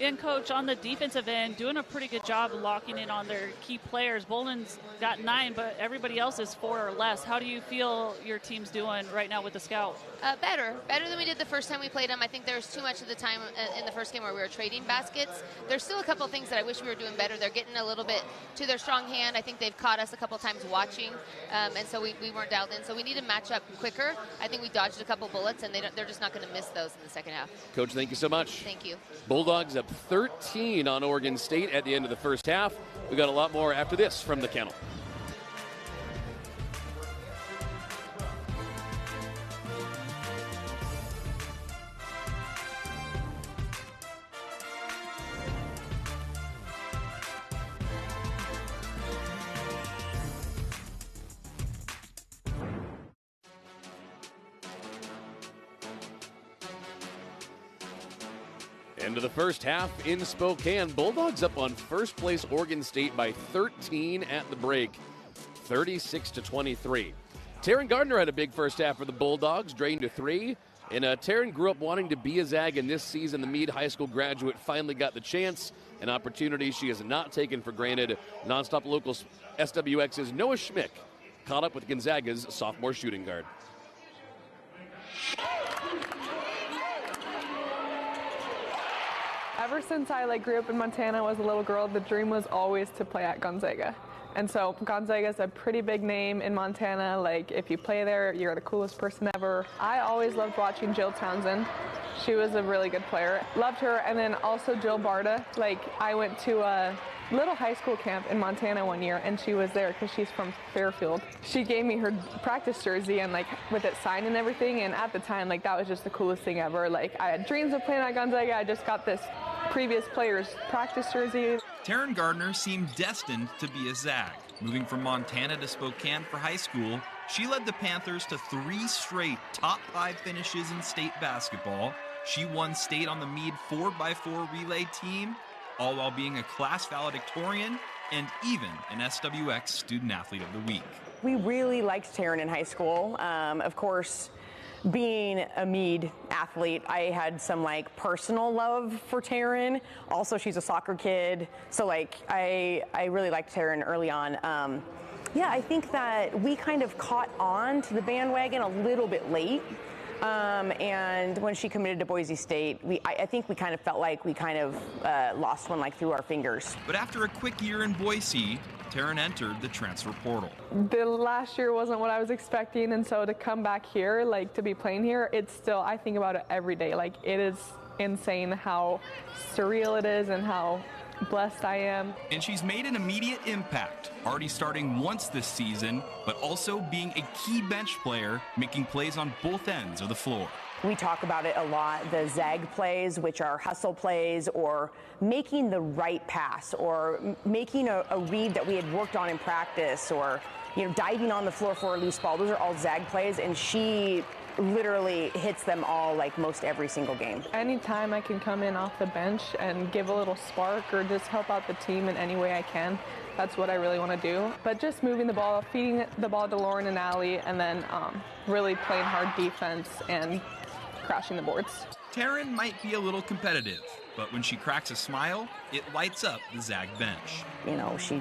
And Coach, on the defensive end, doing a pretty good job locking in on their key players. Boland's got 9, but everybody else is 4 or less. How do you feel your team's doing right now with the scout? Better than we did the first time we played them. I think there was too much of the time in the first game where we were trading baskets. There's still a couple of things that I wish we were doing better. They're getting a little bit to their strong hand. I think they've caught us a couple times watching, and so we weren't dialed in. So we need to match up quicker. I think we dodged a couple bullets, and they're just not going to miss those in the second half. Coach, thank you so much. Thank you. Bulldogs up 13 on Oregon State at the end of the first half. We got a lot more after this from the Kennel. End of the first half in Spokane. Bulldogs up on first place Oregon State by 13 at the break, 36-23. Taryn Gardner had a big first half for the Bulldogs, drained to 3. And Taryn grew up wanting to be a Zag, and this season the Meade High School graduate finally got the chance, an opportunity she has not taken for granted. Nonstop Locals SWX's Noah Schmick caught up with Gonzaga's sophomore shooting guard. Ever since I grew up in Montana, was a little girl, the dream was always to play at Gonzaga. And so Gonzaga is a pretty big name in Montana. Like, if you play there, you're the coolest person ever. I always loved watching Jill Townsend. She was a really good player. Loved her. And then also Jill Barta. Like, I went to a little high school camp in Montana one year, and she was there because she's from Fairfield. She gave me her practice jersey and with it signed and everything. And at the time, that was just the coolest thing ever. Like, I had dreams of playing at Gonzaga. I just got this previous player's practice jersey. Taryn Gardner seemed destined to be a Zag. Moving from Montana to Spokane for high school, she led the Panthers to 3 straight top 5 finishes in state basketball. She won state on the Meade 4x4 relay team, all while being a class valedictorian and even an SWX Student Athlete of the Week. We really liked Taryn in high school. Of course, being a Meade athlete, I had some personal love for Taryn. Also, she's a soccer kid, so I really liked Taryn early on. Yeah, I think that we kind of caught on to the bandwagon a little bit late. And when she committed to Boise State, I think we kind of felt like we kind of lost one through our fingers. But after a quick year in Boise, Taryn entered the transfer portal. The last year wasn't what I was expecting, and so to come back here, to be playing here, it's still, I think about it every day. It is insane how surreal it is and how blessed I am. And she's made an immediate impact, already starting once this season, but also being a key bench player, making plays on both ends of the floor. We talk about it a lot, the Zag plays, which are hustle plays, or making the right pass, or making a read that we had worked on in practice, or diving on the floor for a loose ball. Those are all Zag plays, and she literally hits them all most every single game. Anytime I can come in off the bench and give a little spark or just help out the team in any way I can, that's what I really want to do. But just moving the ball, feeding the ball to Lauren and Allie, and then really playing hard defense and crashing the boards. Taryn might be a little competitive, but when she cracks a smile, it lights up the Zag bench. She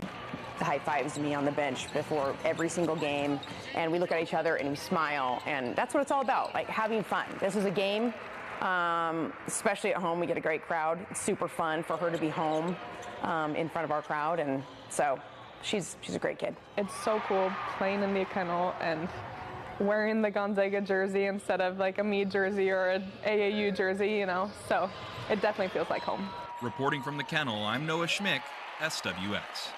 high fives me on the bench before every single game, and we look at each other and we smile, and that's what it's all about, having fun. This is a game, especially at home. We get a great crowd. It's super fun for her to be home in front of our crowd, and so she's a great kid. It's so cool playing in the kennel and wearing the Gonzaga jersey instead of a Meade jersey or an AAU jersey, so it definitely feels like home. Reporting from the kennel, I'm Noah Schmick, SWX.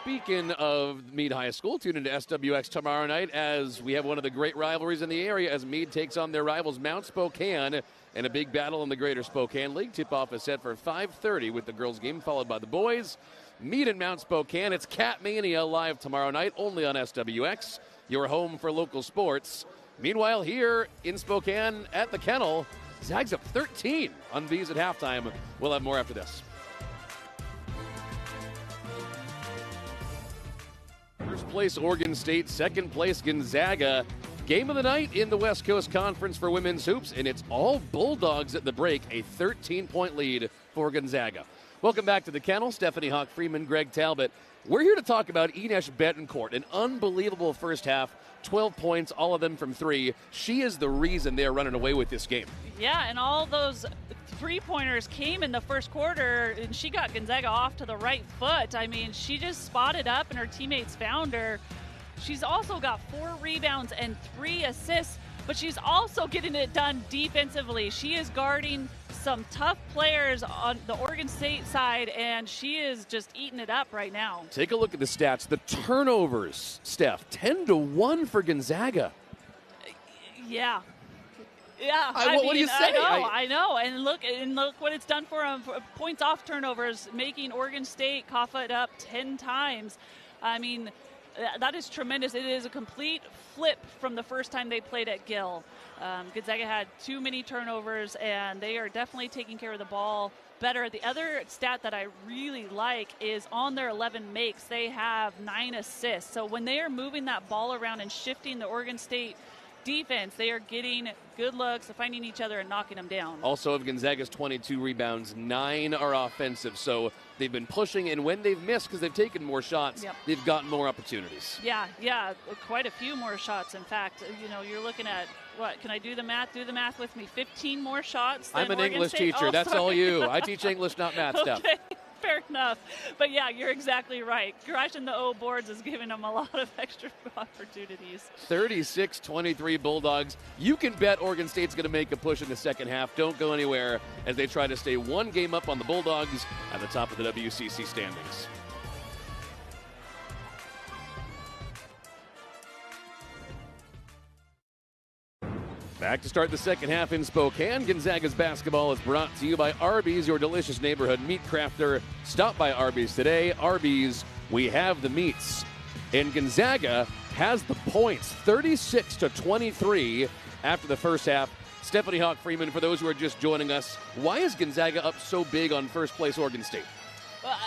Speaking of Meade High School, tune into SWX tomorrow night as we have one of the great rivalries in the area as Meade takes on their rivals Mount Spokane in a big battle in the Greater Spokane League. Tip-off is set for 5:30 with the girls' game followed by the boys. Meade and Mount Spokane. It's Cat Mania live tomorrow night only on SWX, your home for local sports. Meanwhile, here in Spokane at the Kennel, Zags up 13 on Bees at halftime. We'll have more after this. First place Oregon State, second place Gonzaga. Game of the night in the West Coast Conference for women's hoops, and it's all Bulldogs at the break, a 13-point lead for Gonzaga. Welcome back to the Kennel. Stephanie Hawk-Freeman, Greg Talbot. We're here to talk about Ines Betancourt, an unbelievable first half, 12 points, all of them from 3. She is the reason they're running away with this game. Yeah, and all those three-pointers came in the first quarter, and she got Gonzaga off to the right foot. I mean, she just spotted up, and her teammates found her. She's also got 4 rebounds and 3 assists, but she's also getting it done defensively. She is guarding some tough players on the Oregon State side, and she is just eating it up right now. Take a look at the stats. The turnovers, Steph, 10-1 for Gonzaga. Yeah. Yeah, what do you say? I know. And look what it's done for them. Points off turnovers, making Oregon State cough it up 10 times. I mean, that is tremendous. It is a complete flip from the first time they played at Gill. Gonzaga had too many turnovers, and they are definitely taking care of the ball better. The other stat that I really like is on their 11 makes, they have 9 assists. So when they are moving that ball around and shifting the Oregon State defense, they are getting good looks, finding each other and knocking them down. Also, of Gonzaga's 22 rebounds, 9 are offensive. So they've been pushing, and when they've missed because they've taken more shots, they've gotten more opportunities. Yeah, quite a few more shots. In fact, you're looking at, what, can I do the math? Do the math with me. 15 more shots than I'm an Oregon English State. teacher. Oh, That's all you. I teach English, not math stuff. Okay. Fair enough. But yeah, you're exactly right. Crashing the O boards is giving them a lot of extra opportunities. 36-23 Bulldogs. You can bet Oregon State's going to make a push in the second half. Don't go anywhere as they try to stay one game up on the Bulldogs at the top of the WCC standings. Back to start the second half in Spokane. Gonzaga's basketball is brought to you by Arby's, your delicious neighborhood meat crafter. Stop by Arby's today. Arby's, we have the meats. And Gonzaga has the points, 36-23 after the first half. Stephanie Hawk-Freeman, for those who are just joining us, why is Gonzaga up so big on first place Oregon State?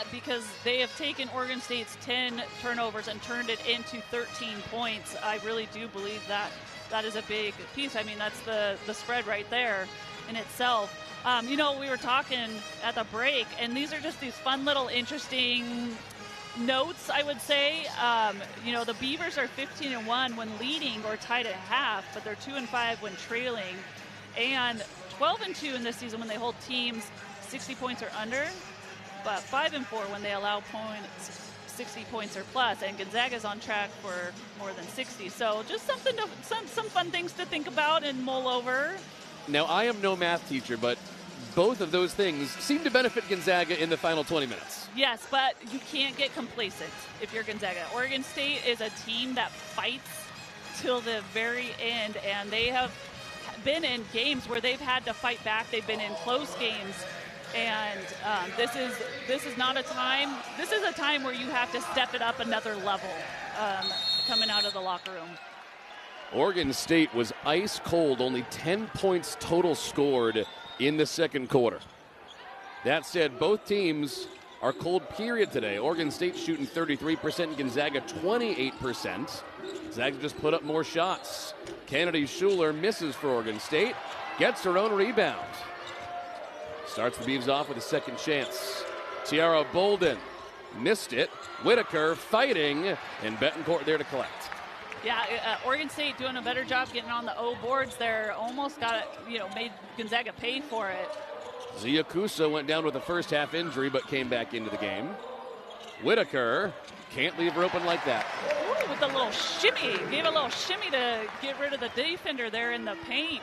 Because they have taken Oregon State's 10 turnovers and turned it into 13 points. I really do believe that is a big piece. I mean, that's the spread right there in itself. We were talking at the break, and these are just these fun little interesting notes, I would say. The Beavers are 15-1 when leading or tied at half, but they're 2-5 when trailing, and 12-2 in this season when they hold teams 60 points or under, but 5-4 when they allow points 60 points or plus, and Gonzaga's on track for more than 60. So just some fun things to think about and mull over. Now, I am no math teacher, but both of those things seem to benefit Gonzaga in the final 20 minutes. Yes, but you can't get complacent if you're Gonzaga. Oregon State is a team that fights till the very end, and they have been in games where they've had to fight back. They've been in close games. And this is not a time. This is a time where you have to step it up another level coming out of the locker room. Oregon State was ice cold, only 10 points total scored in the second quarter. That said, both teams are cold period today. Oregon State shooting 33%, Gonzaga 28%. Gonzaga just put up more shots. Kennedy Schuler misses for Oregon State, gets her own rebound. Starts the Beavs off with a second chance. Tiara Bolden missed it. Whitaker fighting, and Betancourt there to collect. Yeah, Oregon State doing a better job getting on the O boards there. Almost got it, made Gonzaga pay for it. Zia Kusa went down with a first half injury, but came back into the game. Whitaker can't leave her open like that. Ooh, with a little shimmy. Gave a little shimmy to get rid of the defender there in the paint.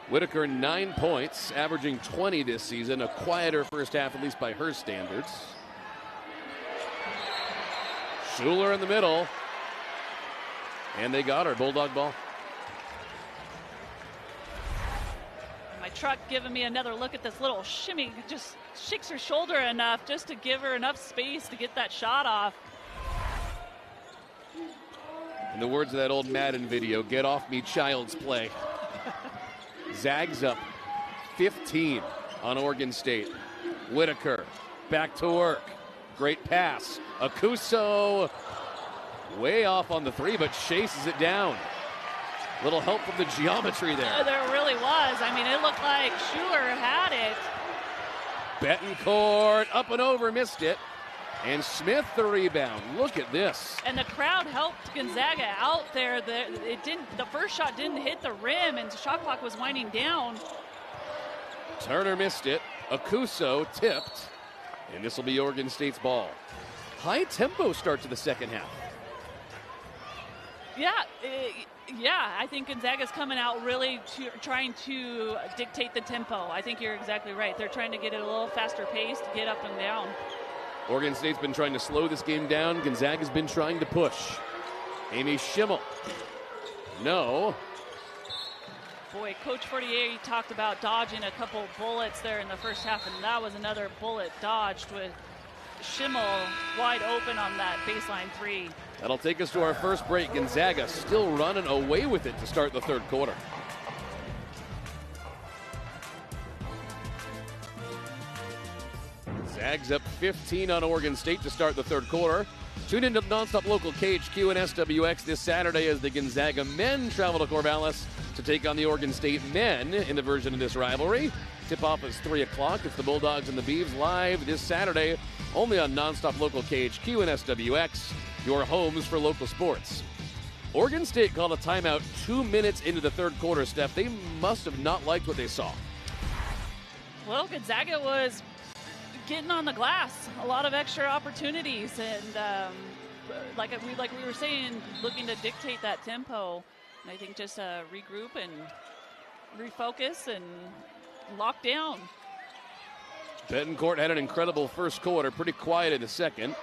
Whitaker 9 points, averaging 20 this season. A quieter first half, at least by her standards. Schuler in the middle. And they got her. Bulldog ball. My truck giving me another look at this little shimmy. Just shakes her shoulder enough just to give her enough space to get that shot off. In the words of that old Madden video, get off me, child's play. Zags up 15 on Oregon State. Whitaker back to work. Great pass. Akuso way off on the three, but chases it down. Little help from the geometry there. There really was. I mean, it looked like Schuler had it. Betancourt up and over, missed it. And Smith the rebound. Look at this. And the crowd helped Gonzaga out there. The first shot didn't hit the rim, and the shot clock was winding down. Turner missed it. Akuso tipped. And this will be Oregon State's ball. High tempo start to the second half. Yeah, I think Gonzaga's coming out really trying to dictate the tempo. I think you're exactly right. They're trying to get it a little faster pace to get up and down. Oregon State's been trying to slow this game down. Gonzaga's been trying to push. Amy Schimmel. No. Boy, Coach Fortier talked about dodging a couple bullets there in the first half, and that was another bullet dodged with Schimmel wide open on that baseline three. That'll take us to our first break. Gonzaga still running away with it to start the third quarter. Zags up 15 on Oregon State to start the third quarter. Tune into Nonstop Local KHQ and SWX this Saturday as the Gonzaga men travel to Corvallis to take on the Oregon State men in the version of this rivalry. Tip-off is 3 o'clock. It's the Bulldogs and the Beavs live this Saturday, only on Nonstop Local KHQ and SWX, your homes for local sports. Oregon State called a timeout 2 minutes into the third quarter, Steph. They must have not liked what they saw. Well, Gonzaga was getting on the glass, a lot of extra opportunities, and like we were saying, looking to dictate that tempo. And I think just regroup and refocus and lock down. Betancourt had an incredible first quarter, pretty quiet in the second.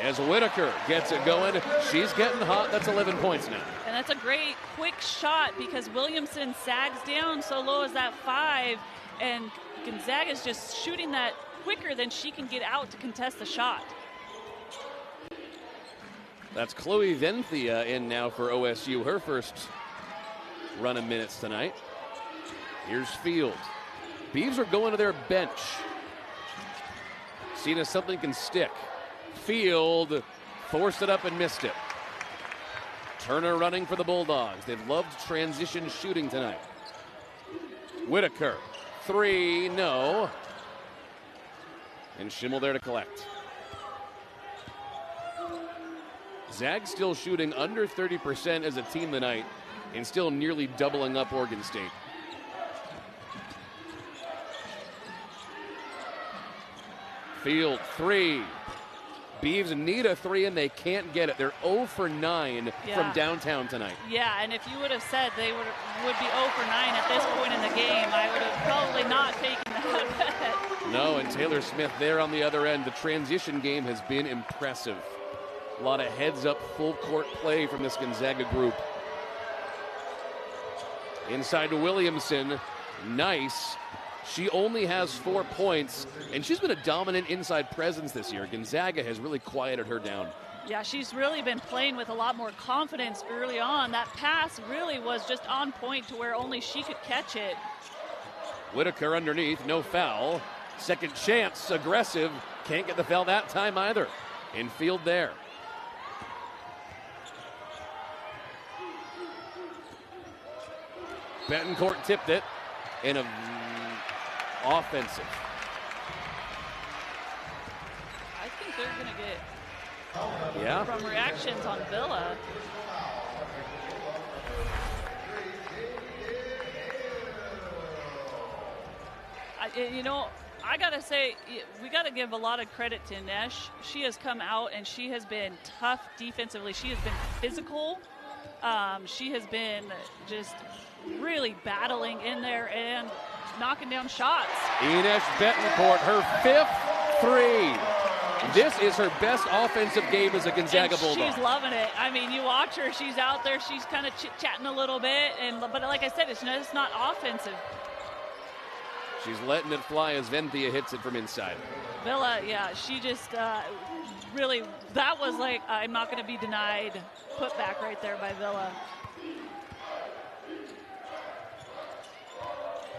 As Whitaker gets it going, she's getting hot. That's 11 points now. And that's a great quick shot because Williamson sags down so low as that 5, and Gonzaga's just shooting that quicker than she can get out to contest the shot. That's Chloe Venthia in now for OSU, her first run of minutes tonight. Here's Field. Beavs are going to their bench. Seeing if something can stick. Field forced it up and missed it. Turner running for the Bulldogs. They've loved transition shooting tonight. Whitaker, 3, no. And Schimmel there to collect. Zags still shooting under 30% as a team tonight and still nearly doubling up Oregon State. Field, 3. Beavs need a 3 and they can't get it. They're 0 for 9 from downtown tonight. Yeah, and if you would have said they would be 0 for 9 at this point in the game, I would have probably not taken that bet. No, and Taylor Smith there on the other end. The transition game has been impressive. A lot of heads-up, full-court play from this Gonzaga group. Inside to Williamson. Nice. She only has 4 points, and she's been a dominant inside presence this year. Gonzaga has really quieted her down. Yeah, she's really been playing with a lot more confidence early on. That pass really was just on point to where only she could catch it. Whitaker underneath, no foul. Second chance, aggressive. Can't get the foul that time either. In Field there. Betancourt tipped it in a offensive. I think they're going to get from reactions on Villa. I got to say, we got to give a lot of credit to Nesh. She has come out and she has been tough defensively. She has been physical. She has been just really battling in there and knocking down shots. Ines Betancourt, her 5th 3. This is her best offensive game as a Gonzaga Bulldog. She's loving it. I mean, you watch her, she's out there, she's kind of chit-chatting a little bit, but like I said, it's not offensive. She's letting it fly as Venthia hits it from inside. Villa, she just really, that was like, I'm not going to be denied put back right there by Villa.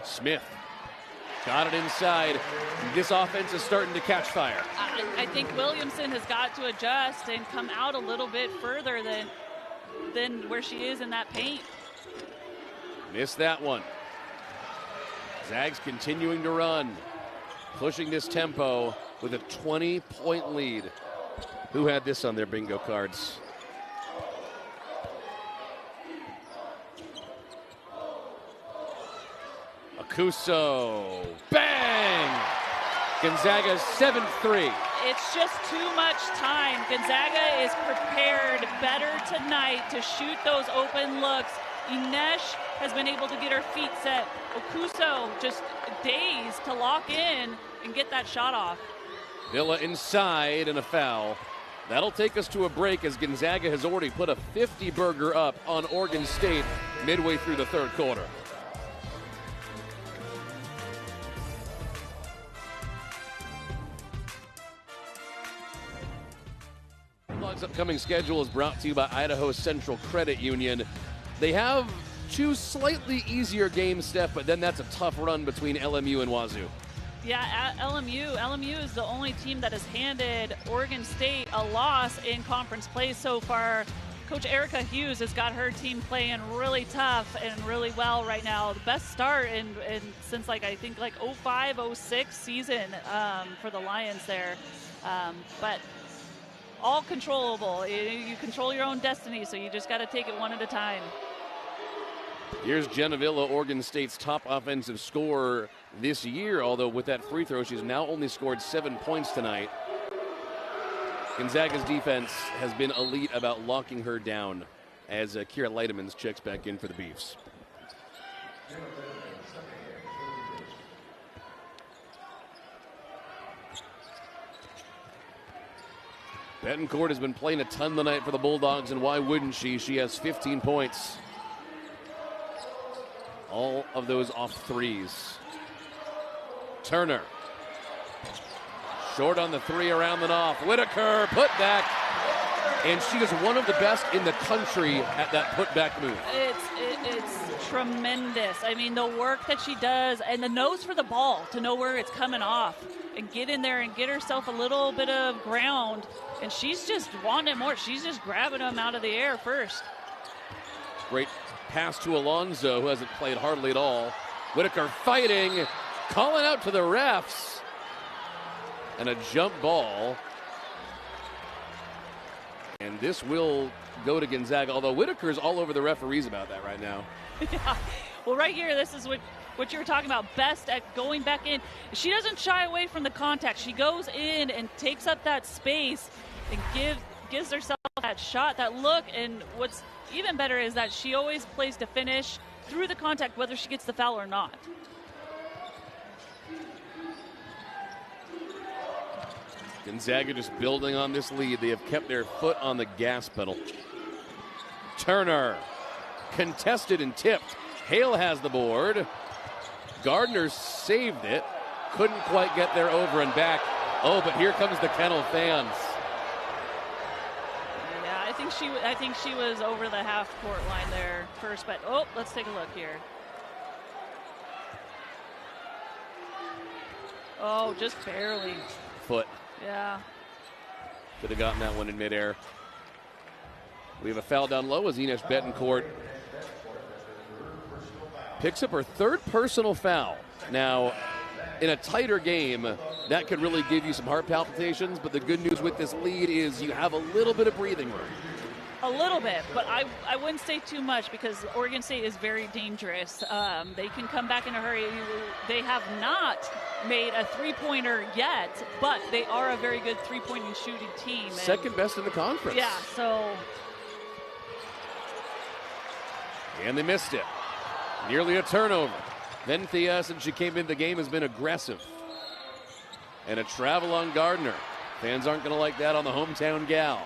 Smith got it inside. This offense is starting to catch fire. I think Williamson has got to adjust and come out a little bit further than where she is in that paint. Missed that one. Zags continuing to run, pushing this tempo with a 20-point lead. Who had this on their bingo cards? Akuso. Bang! Gonzaga's 7th 3. It's just too much time. Gonzaga is prepared better tonight to shoot those open looks. Ines has been able to get her feet set. Okuso just dazed to lock in and get that shot off. Villa inside and a foul. That'll take us to a break as Gonzaga has already put a 50-burger up on Oregon State midway through the third quarter. Bulldogs' upcoming schedule is brought to you by Idaho Central Credit Union. They have 2 slightly easier games, Steph, but then that's a tough run between LMU and Wazoo. Yeah, at LMU is the only team that has handed Oregon State a loss in conference play so far. Coach Erica Hughes has got her team playing really tough and really well right now. The best start in since I think 05-06 season for the Lions there. But all controllable. You control your own destiny, so you just got to take it one at a time. Here's Jenna Villa, Oregon State's top offensive scorer this year, although with that free throw, she's now only scored 7 points tonight. Gonzaga's defense has been elite about locking her down as Kira Leidemans checks back in for the Beavs. Betancourt has been playing a ton tonight for the Bulldogs, and why wouldn't she? She has 15 points. All of those off threes. Turner. Short on the 3, around and off. Whitaker, put back. And she is one of the best in the country at that putback move. It's tremendous. I mean, the work that she does and the nose for the ball to know where it's coming off and get in there and get herself a little bit of ground. And she's just wanting more. She's just grabbing them out of the air first. Great pass to Alonzo, who hasn't played hardly at all. Whitaker fighting, calling out to the refs. And a jump ball. And this will go to Gonzaga, although Whitaker's all over the referees about that right now. Yeah. Well, right here, this is what you were talking about, best at going back in. She doesn't shy away from the contact. She goes in and takes up that space and gives herself that shot, that look. And what's even better is that she always plays to finish through the contact, whether she gets the foul or not. Gonzaga just building on this lead. They have kept their foot on the gas pedal. Turner, contested and tipped. Hale has the board. Gardner saved it. Couldn't quite get there over and back. Oh, but here comes the Kennel fans. Yeah, I think she was over the half-court line there first, but let's take a look here. Oh, just barely. Foot. Yeah. Could have gotten that one in midair. We have a foul down low as Ines Betancourt picks up her 3rd personal foul. Now, in a tighter game, that could really give you some heart palpitations, but the good news with this lead is you have a little bit of breathing room. A little bit, but I wouldn't say too much because Oregon State is very dangerous. They can come back in a hurry. They have not made a three-pointer yet, but they are a very good three-point shooting team. Second best in the conference. Yeah, so. And they missed it. Nearly a turnover. Venthia, since she came into the game, has been aggressive. And a travel on Gardner. Fans aren't going to like that on the hometown gal.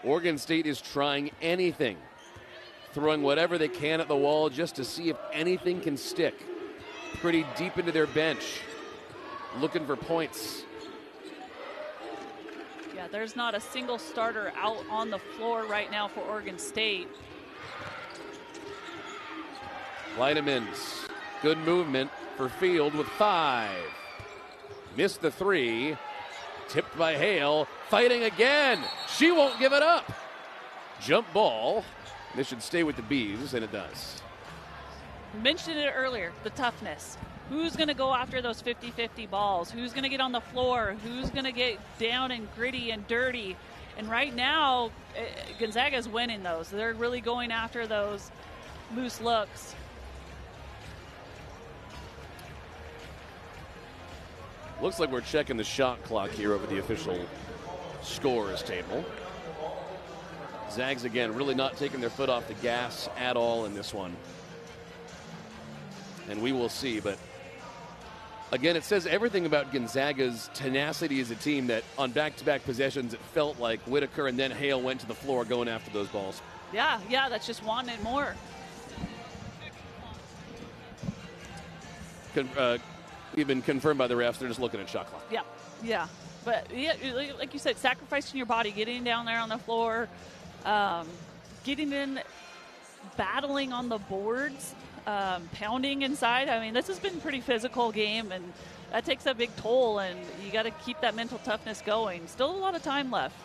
Oregon State is trying anything, throwing whatever they can at the wall just to see if anything can stick. Pretty deep into their bench, looking for points. Yeah, there's not a single starter out on the floor right now for Oregon State. Leidemans, good movement for Field with 5. Missed the 3. Tipped by Hale, fighting again. She won't give it up. Jump ball. This should stay with the Beavs, and it does. Mentioned it earlier, the toughness. Who's going to go after those 50-50 balls? Who's going to get on the floor? Who's going to get down and gritty and dirty? And right now, Gonzaga's winning those. They're really going after those loose looks. Looks like we're checking the shot clock here over the official scorers table. Zags again really not taking their foot off the gas at all in this one. And we will see, but again, it says everything about Gonzaga's tenacity as a team that on back-to-back possessions, it felt like Whitaker and then Hale went to the floor going after those balls. Yeah, that's just wanting more. even confirmed by the refs. They're just looking at shot clock. Yeah, yeah. But yeah, like you said, sacrificing your body, getting down there on the floor, getting in, battling on the boards, pounding inside. I mean, this has been a pretty physical game, and that takes a big toll, and you got to keep that mental toughness going. Still a lot of time left.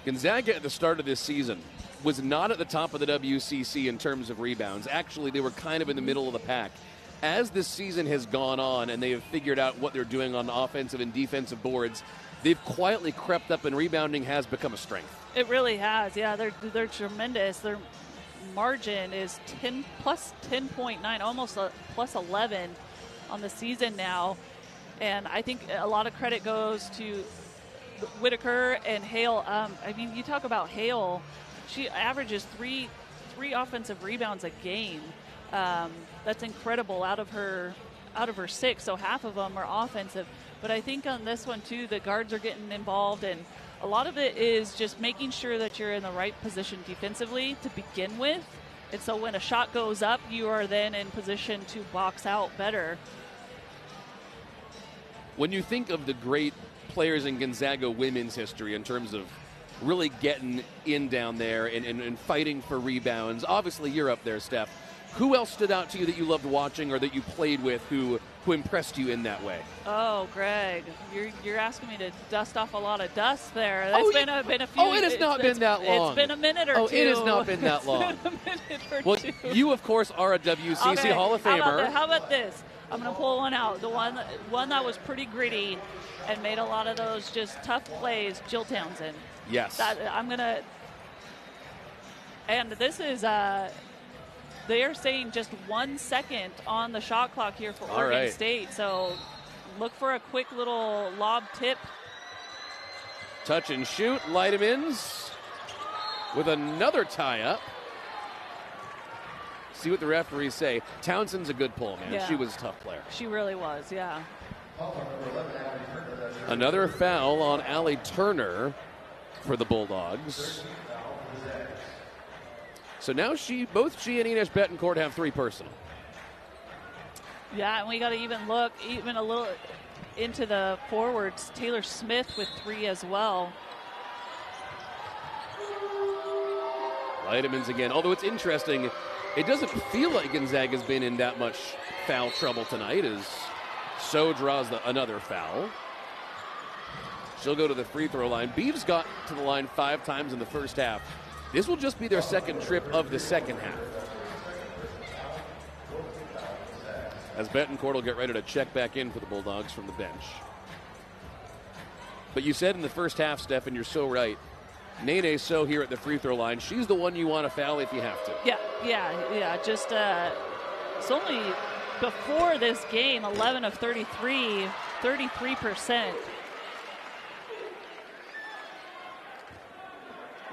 Gonzaga at the start of this season was not at the top of the WCC in terms of rebounds. Actually, they were kind of in the middle of the pack. As this season has gone on and they have figured out what they're doing on offensive and defensive boards, they've quietly crept up, and rebounding has become a strength. It really has. Yeah, they're tremendous. Their margin is plus 10.9, almost a plus 11 on the season now. And I think a lot of credit goes to Whitaker and Hale. I mean, you talk about Hale. She averages three offensive rebounds a game. That's incredible out of her 6, so half of them are offensive. But I think on this one too, the guards are getting involved, and a lot of it is just making sure that you're in the right position defensively to begin with. And so when a shot goes up, you are then in position to box out better. When you think of the great players in Gonzaga women's history in terms of really getting in down there and fighting for rebounds, obviously you're up there, Steph. Who else stood out to you that you loved watching or that you played with who impressed you in that way? Oh, Greg, you're asking me to dust off a lot of dust there. That's been a few. Oh, it has not been that long. It's been a minute or two. Oh, it has not been that long. It's been a minute or well, two. You, of course, are a WCC okay. Hall of Famer. How about this? I'm going to pull one out. The one that was pretty gritty and made a lot of those just tough plays, Jill Townsend. Yes. And this is, they are saying just 1 second on the shot clock here for Oregon State. So look for a quick little lob tip. Touch and shoot. Leidemans with another tie-up. See what the referees say. Townsend's a good pull, man. Yeah. She was a tough player. She really was, yeah. Another foul on Allie Turner for the Bulldogs. So now both she and Ines Betancourt have 3 personal. Yeah, and we got to even look even a little into the forwards. Taylor Smith with 3 as well. Leidemans again. Although it's interesting, it doesn't feel like Gonzaga's been in that much foul trouble tonight as So draws another foul. She'll go to the free throw line. Beavs got to the line 5 times in the first half. This will just be their second trip of the second half. As Betancourt will get ready to check back in for the Bulldogs from the bench. But you said in the first half, Steph, and you're so right, Nene So here at the free throw line. She's the one you want to foul if you have to. Yeah. Just it's only before this game, 11 of 33, 33%.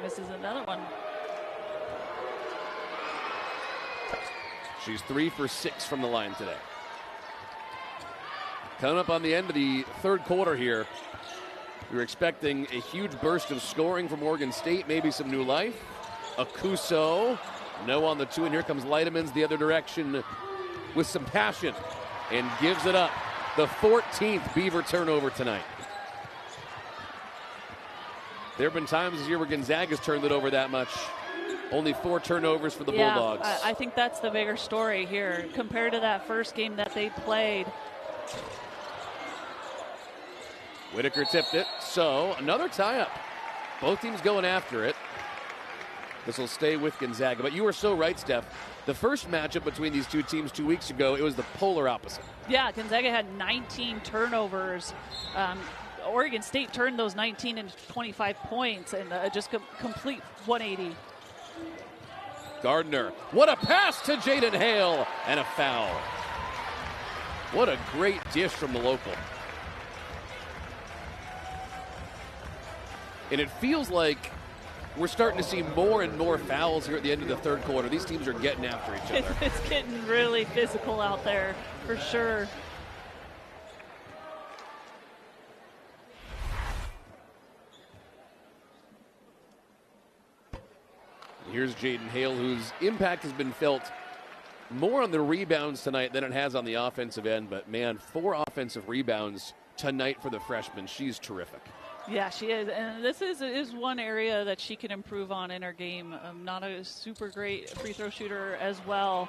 Misses another one. She's 3 for 6 from the line today. Coming up on the end of the third quarter here, we were expecting a huge burst of scoring from Oregon State, maybe some new life. Akuso, no on the 2, and here comes Leidemans the other direction with some passion and gives it up. The 14th Beaver turnover tonight. There have been times this year where Gonzaga's turned it over that much. Only 4 turnovers for the Bulldogs. I think that's the bigger story here compared to that first game that they played. Whitaker tipped it. So another tie-up. Both teams going after it. This will stay with Gonzaga. But you were so right, Steph. The first matchup between these two teams 2 weeks ago, it was the polar opposite. Yeah, Gonzaga had 19 turnovers. Oregon State turned those 19 into 25 points and just complete 180. Gardner, what a pass to Jaden Hale, and a foul. What a great dish from the local. And it feels like we're starting to see more and more fouls here at the end of the third quarter. These teams are getting after each other. It's getting really physical out there, for sure. Here's Jaden Hale, whose impact has been felt more on the rebounds tonight than it has on the offensive end. But, man, 4 offensive rebounds tonight for the freshman. She's terrific. Yeah, she is. And this is one area that she can improve on in her game. Not a super great free throw shooter as well.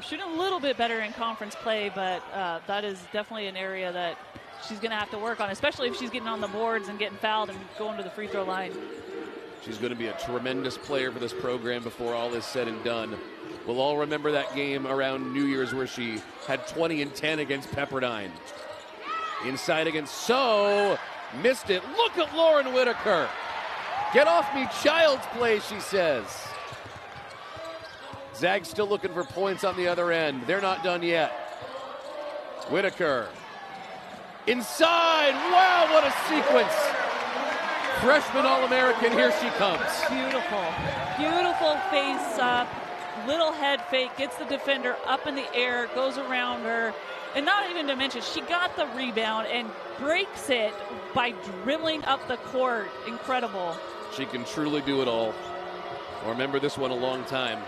Shooting a little bit better in conference play, but that is definitely an area that she's going to have to work on, especially if she's getting on the boards and getting fouled and going to the free throw line. She's going to be a tremendous player for this program before all is said and done. We'll all remember that game around New Year's where she had 20 and 10 against Pepperdine. Inside against So, missed it. Look at Lauren Whitaker. Get off me, child's play, she says. Zag's still looking for points on the other end. They're not done yet. Whitaker. Inside. Wow, what a sequence. Freshman All-American, here she comes. Beautiful. Beautiful face up. Little head fake. Gets the defender up in the air. Goes around her. And not even to mention, she got the rebound and breaks it by dribbling up the court. Incredible. She can truly do it all. I'll remember this one a long time.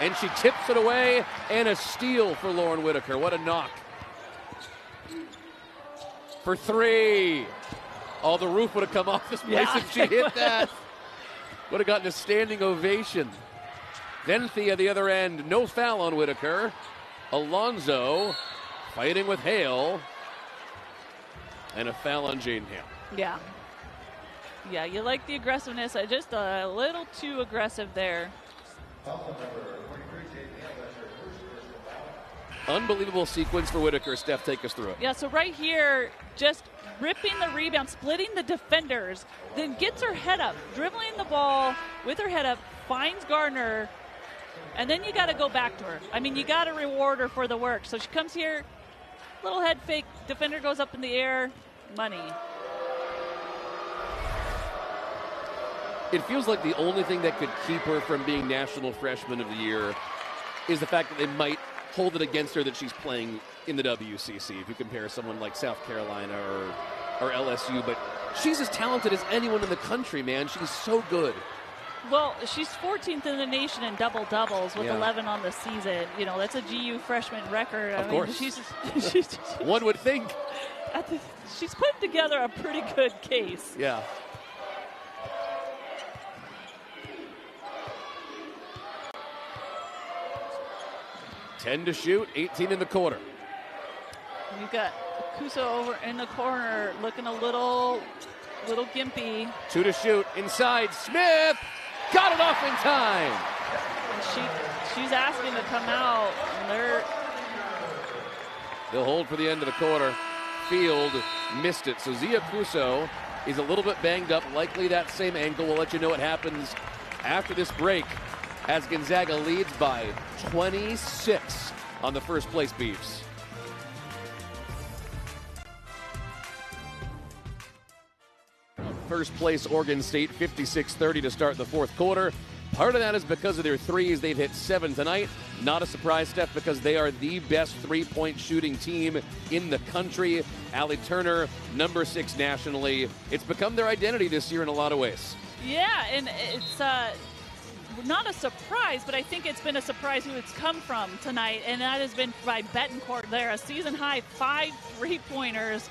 And she tips it away, and a steal for Lauren Whitaker. What a knock. For 3. Oh, the roof would have come off this place if she hit that. Would have gotten a standing ovation. Then Thea the other end. No foul on Whitaker. Alonzo fighting with Hale. And a foul on Jaden Hale. Yeah. Yeah, you like the aggressiveness. Just a little too aggressive there. Unbelievable sequence for Whitaker. Steph, take us through it. Yeah, so right here, just ripping the rebound, splitting the defenders, then gets her head up, dribbling the ball with her head up, finds Gardner, and then you got to go back to her. I mean, you got to reward her for the work. So she comes here, little head fake, defender goes up in the air, money. It feels like the only thing that could keep her from being National Freshman of the Year is the fact that they might hold it against her that she's playing in the WCC. If you compare someone like South Carolina or LSU, but she's as talented as anyone in the country, man. She's so good. Well, she's 14th in the nation in double-doubles with 11 on the season. You know, that's a GU freshman record. Of course. She's one would think. She's put together a pretty good case. Yeah. Ten to shoot, 18 in the quarter. You've got Kuso over in the corner looking a little gimpy. 2 to shoot, inside, Smith! Got it off in time! And she's asking to come out. And they'll hold for the end of the quarter. Field missed it. So Zia Kuso is a little bit banged up, likely that same ankle. We'll let you know what happens after this break as Gonzaga leads by 26 on the first place Beavs. First place Oregon State, 56-30 to start the fourth quarter. Part of that is because of their threes. They've hit 7 tonight. Not a surprise, Steph, because they are the best three-point shooting team in the country. Allie Turner, number 6 nationally. It's become their identity this year in a lot of ways. Yeah, and it's not a surprise, but I think it's been a surprise who it's come from tonight, and that has been by Betancourt there. A season-high 5 three-pointers.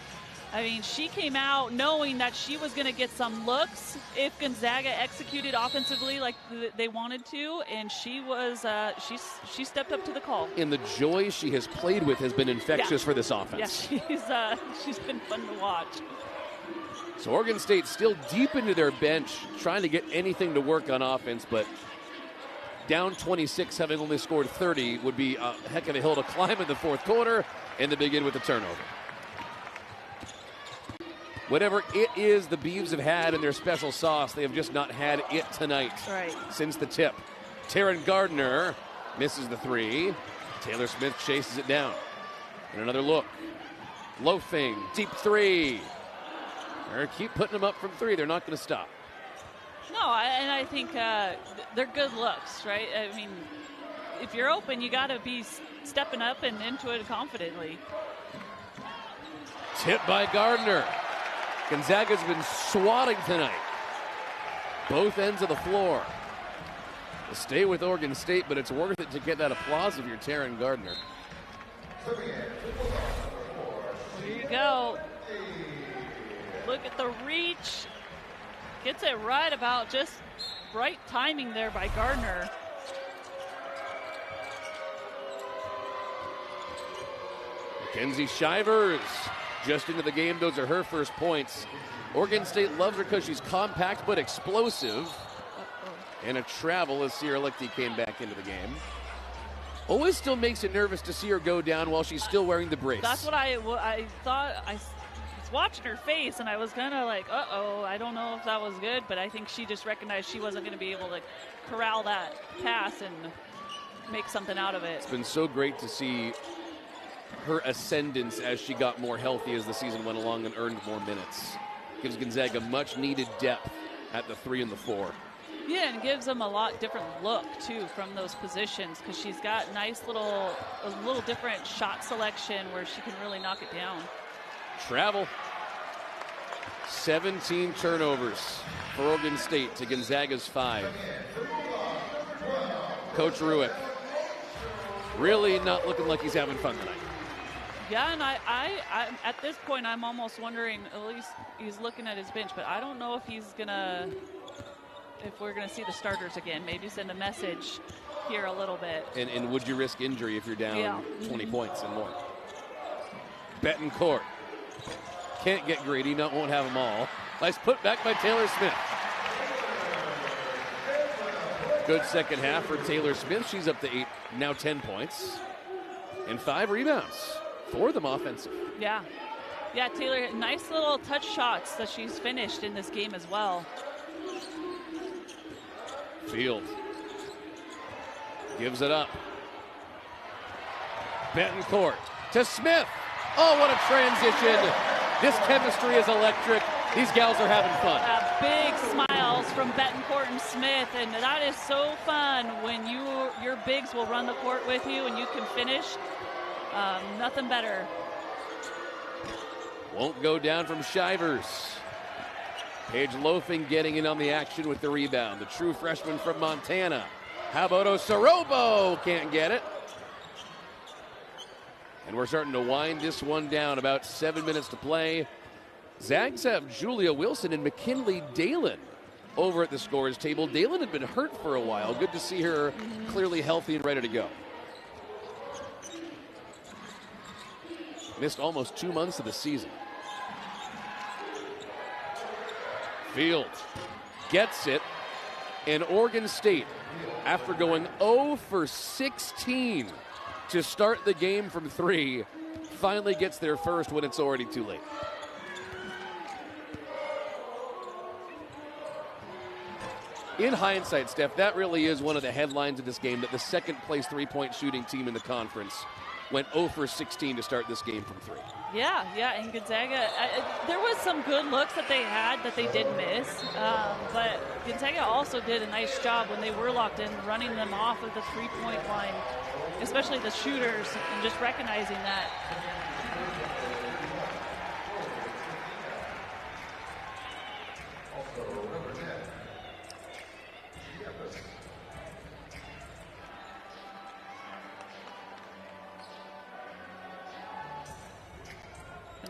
I mean, she came out knowing that she was going to get some looks if Gonzaga executed offensively like they wanted to, and she was she stepped up to the call. And the joy she has played with has been infectious for this offense. Yeah, she's been fun to watch. So Oregon State still deep into their bench, trying to get anything to work on offense, but down 26, having only scored 30, would be a heck of a hill to climb in the fourth quarter, and they begin with the turnover. Whatever it is the Beavs have had in their special sauce, they have just not had it tonight. Right. Since the tip. Taryn Gardner misses the 3. Taylor Smith chases it down. And another look. Loafing, deep 3. Or keep putting them up from 3. They're not going to stop. No, and I think they're good looks, right? I mean, if you're open, you got to be stepping up and into it confidently. Tip by Gardner. Gonzaga's been swatting tonight. Both ends of the floor. Stay with Oregon State, but it's worth it to get that applause if you're Taryn Gardner. There you go. Look at the reach. Gets it right about just right timing there by Gardner. Mackenzie Shivers just into the game. Those are her first points. Oregon State loves her because she's compact but explosive. And a travel as Sierra Lichty came back into the game. Always still makes it nervous to see her go down while she's still wearing the brace. That's what I thought. I was watching her face, and I was kind of like, uh-oh, I don't know if that was good, but I think she just recognized she wasn't going to be able to corral that pass and make something out of it. It's been so great to see her ascendance as she got more healthy as the season went along and earned more minutes. Gives Gonzaga much needed depth at the 3 and the 4. Yeah, and gives them a lot different look, too, from those positions, because she's got a little different shot selection where she can really knock it down. Travel. 17 turnovers for Oregon State to Gonzaga's 5. Coach Ruick really not looking like he's having fun tonight. Yeah, and I at this point, I'm almost wondering, at least he's looking at his bench, but I don't know if if we're going to see the starters again. Maybe send a message here a little bit. And would you risk injury if you're down 20 points and more? Betancourt. Can't get greedy, won't have them all. Nice put back by Taylor Smith. Good second half for Taylor Smith. She's up to 8, now 10 points. And 5 rebounds. 4 of them offensive. Yeah. Yeah, Taylor, nice little touch shots that she's finished in this game as well. Field gives it up. Betancourt to Smith. Oh, what a transition. This chemistry is electric. These gals are having fun. Big smiles from Betancourt and Smith, and that is so fun when your bigs will run the court with you and you can finish. Nothing better. Won't go down from Shivers. Paige Loafing getting in on the action with the rebound. The true freshman from Montana. How about Osorobo? Can't get it. And we're starting to wind this one down. About 7 minutes to play. Zags have Julia Wilson and McKinley Dalen over at the scorers table. Dalen had been hurt for a while. Good to see her clearly healthy and ready to go. Missed almost 2 months of the season. Field gets it, and Oregon State, after going 0 for 16 to start the game from 3, finally gets their first when it's already too late. In hindsight, Steph, that really is one of the headlines of this game, that the second place three-point shooting team in the conference went 0 for 16 to start this game from 3. Yeah, and Gonzaga, there was some good looks that they had that they did miss, but Gonzaga also did a nice job when they were locked in, running them off of the three-point line, especially the shooters, and just recognizing that.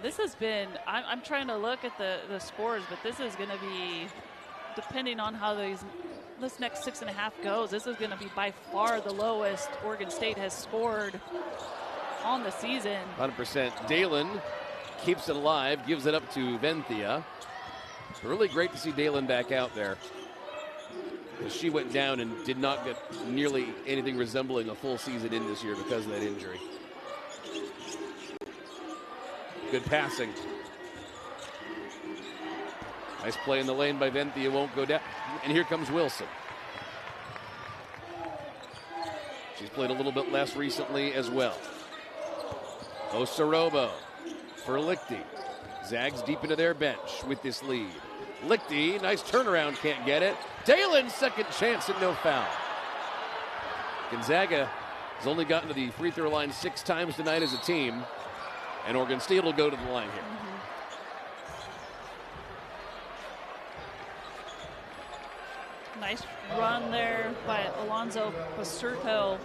This has been, I'm trying to look at the scores, but this is going to be, depending on how this next 6.5 goes, this is going to be by far the lowest Oregon State has scored on the season. 100%. Dalen keeps it alive, gives it up to Venthia. It's really great to see Dalen back out there, because she went down and did not get nearly anything resembling a full season in this year because of that injury. Good passing. Nice play in the lane by Venthia, won't go down. And here comes Wilson. She's played a little bit less recently as well. Osorobo for Lichty. Zags deep into their bench with this lead. Lichty, nice turnaround, can't get it. Dalen's second chance and no foul. Gonzaga has only gotten to the free throw line 6 times tonight as a team. And Oregon State will go to the line here. Nice run there by Alonzo Basurto,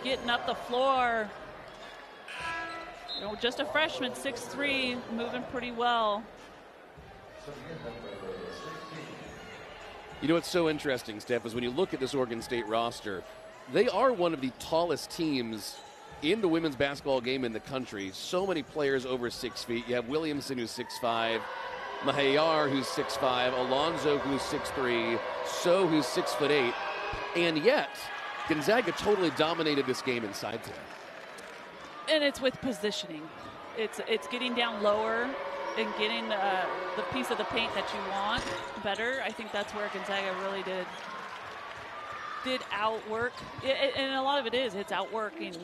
getting up the floor. Just a freshman, 6'3", moving pretty well. You know what's so interesting, Steph, is when you look at this Oregon State roster, they are one of the tallest teams in the women's basketball game in the country. So many players over 6 feet. You have Williamson, who's 6'5", Mahayar, who's 6'5", Alonzo, who's 6'3", So, who's 6'8", and yet Gonzaga totally dominated this game inside today. And it's with positioning. It's getting down lower and getting the piece of the paint that you want better. I think that's where Gonzaga really did outwork. And a lot of it's outworking,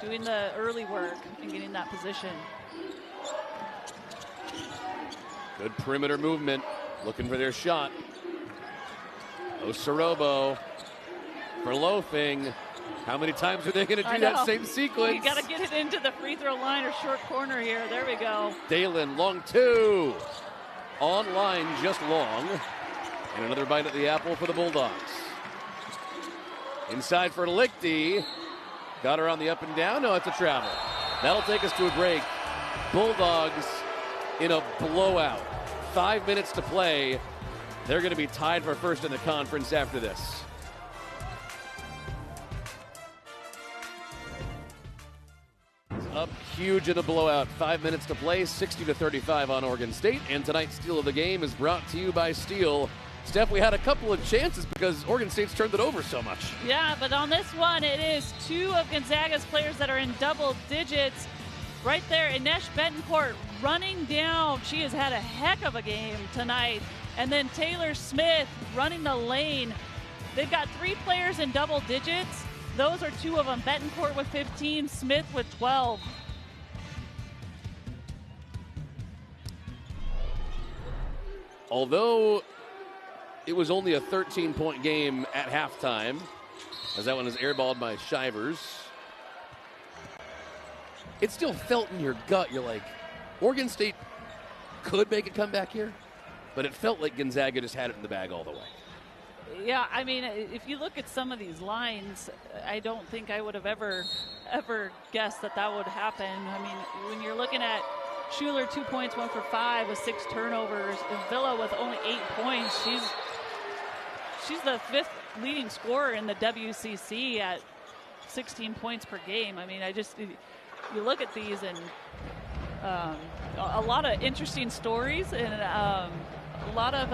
doing the early work and getting that position. Good perimeter movement, looking for their shot. Osorobo for loafing. How many times are they going to do that same sequence? You got to get it into the free throw line or short corner here. There we go. Dalen, long two. On line, just long. And another bite at the apple for the Bulldogs. Inside for Lichty. Got her on the up and down. No, it's a travel. That'll take us to a break. Bulldogs in a blowout. 5 minutes to play. They're going to be tied for first in the conference after this. Up huge in the blowout. 5 minutes to play, 60-35 on Oregon State. And tonight's steal of the game is brought to you by Steel. Steph, we had a couple of chances because Oregon State's turned it over so much. Yeah, but on this one, it is two of Gonzaga's players that are in double digits. Right there, Inesh Betancourt running down. She has had a heck of a game tonight. And then Taylor Smith running the lane. They've got three players in double digits. Those are two of them. Betancourt with 15, Smith with 12. Although it was only a 13-point game at halftime, as that one is airballed by Shivers, it still felt in your gut. You're like, Oregon State could make a comeback here, but it felt like Gonzaga just had it in the bag all the way. Yeah, I mean, if you look at some of these lines, I don't think I would have ever guessed that would happen. I mean, when you're looking at Schuler 2 points, 1 for 5 with 6 turnovers, and Villa with only 8 points, she's the fifth leading scorer in the WCC at 16 points per game. I mean, you look at these and a lot of interesting stories and a lot of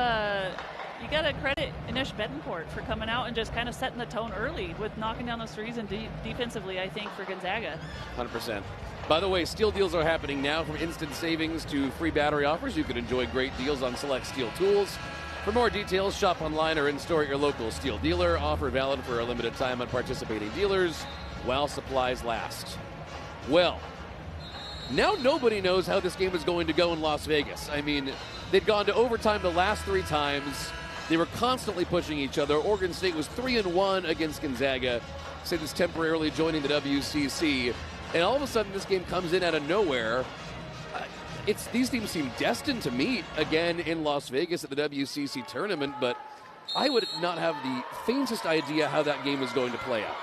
you got to credit Inesh Betancourt for coming out and just kind of setting the tone early with knocking down those threes and defensively, I think, for Gonzaga. 100%. By the way, Steel deals are happening now. From instant savings to free battery offers, you can enjoy great deals on select Steel tools. For more details, shop online or in-store at your local Steel dealer. Offer valid for a limited time on participating dealers while supplies last. Well, now nobody knows how this game is going to go in Las Vegas. I mean, they'd gone to overtime the last 3 times. They were constantly pushing each other. Oregon State was 3-1 against Gonzaga since temporarily joining the WCC. And all of a sudden, this game comes in out of nowhere. These teams seem destined to meet again in Las Vegas at the WCC tournament, but I would not have the faintest idea how that game is going to play out.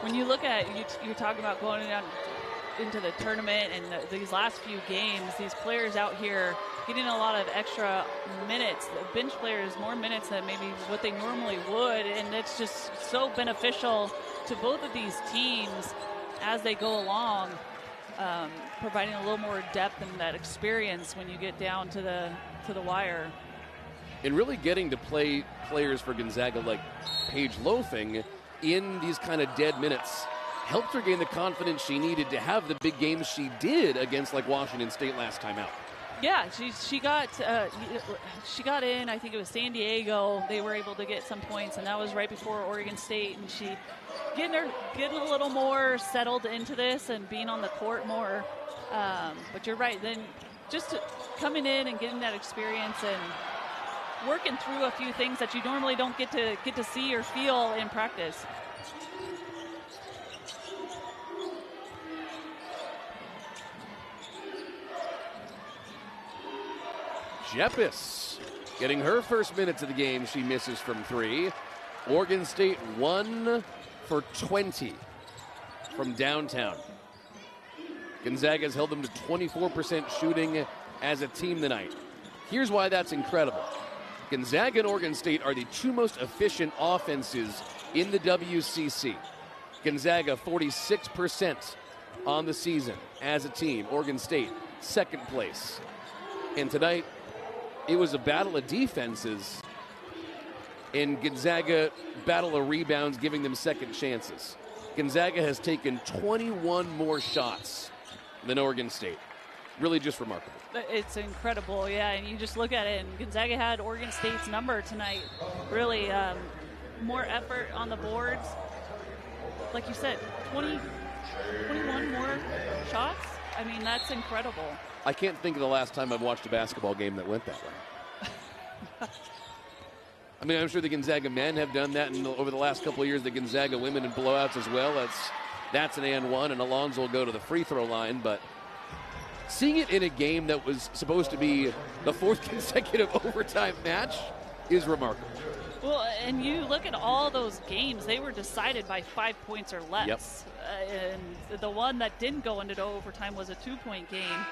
When you look at, you're talking about going down into the tournament and these last few games, these players out here getting a lot of extra minutes, the bench players more minutes than maybe what they normally would, and it's just so beneficial to both of these teams as they go along, providing a little more depth and that experience when you get down to the wire. And really getting to play players for Gonzaga like Paige Loafing in these kind of dead minutes helped her gain the confidence she needed to have the big games she did against like Washington State last time out. Yeah, she got in. I think it was San Diego. They were able to get some points, and that was right before Oregon State. And she getting a little more settled into this and being on the court more. But you're right. Then just coming in and getting that experience and working through a few things that you normally don't get to see or feel in practice. Jeppes getting her first minutes of the game. She misses from 3. Oregon State 1 for 20 from downtown. Gonzaga's held them to 24% shooting as a team tonight. Here's why that's incredible. Gonzaga and Oregon State are the 2 most efficient offenses in the WCC. Gonzaga 46% on the season as a team. Oregon State second place. And tonight it was a battle of defenses, and Gonzaga battle of rebounds, giving them second chances. Gonzaga has taken 21 more shots than Oregon State. Really just remarkable. It's incredible, yeah, and you just look at it, and Gonzaga had Oregon State's number tonight. Really more effort on the boards. Like you said, 21 more shots. I mean, that's incredible. I can't think of the last time I've watched a basketball game that went that way. I mean, I'm sure the Gonzaga men have done that over the last couple of years. The Gonzaga women in blowouts as well. That's an and one, and Alonzo will go to the free throw line. But seeing it in a game that was supposed to be the 4th consecutive overtime match is remarkable. Well, and you look at all those games, they were decided by 5 points or less. Yep. And the one that didn't go into overtime was a 2-point game.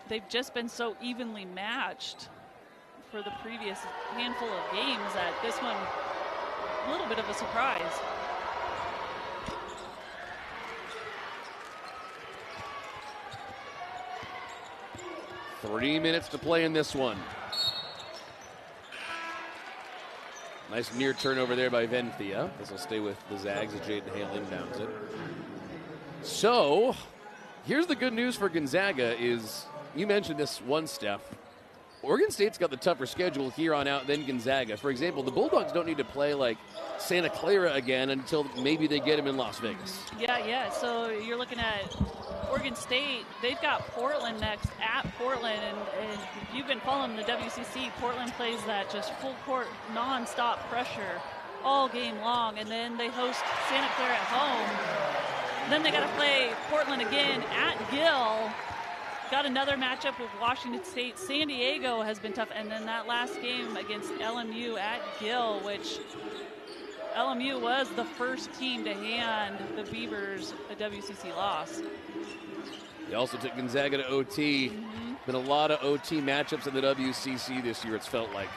They've just been so evenly matched for the previous handful of games that this one, a little bit of a surprise. Three minutes to play in this one. Nice near turnover there by Venthia. This will stay with the Zags as Jaden Hale inbounds it. So, here's the good news for Gonzaga is, you mentioned this one, Steph. Oregon State's got the tougher schedule here on out than Gonzaga. For example, the Bulldogs don't need to play like Santa Clara again until maybe they get them in Las Vegas. Yeah. So you're looking at Oregon State. They've got Portland next at Portland. And if you've been following the WCC, Portland plays that just full court, nonstop pressure all game long. And then they host Santa Clara at home. Then they got to play Portland again at Gill. Got another matchup with Washington State. San Diego has been tough. And then that last game against LMU at Gill, which LMU was the first team to hand the Beavers a WCC loss. They also took Gonzaga to OT. Been a lot of OT matchups in the WCC this year, it's felt like.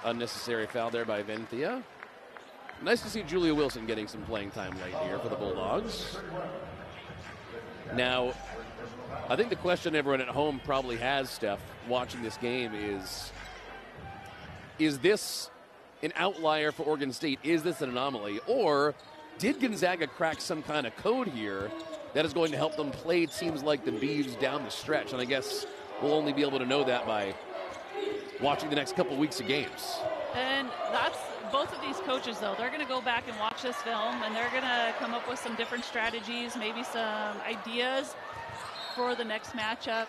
Unnecessary foul there by Venthia. Nice to see Julia Wilson getting some playing time late here for the Bulldogs. Now, I think the question everyone at home probably has, Steph, watching this game is this an outlier for Oregon State? Is this an anomaly? Or did Gonzaga crack some kind of code here that is going to help them play teams like the Beavs down the stretch? And I guess we'll only be able to know that by watching the next couple weeks of games. And that's both of these coaches, though. They're going to go back and watch this film, and they're going to come up with some different strategies, maybe some ideas for the next matchup.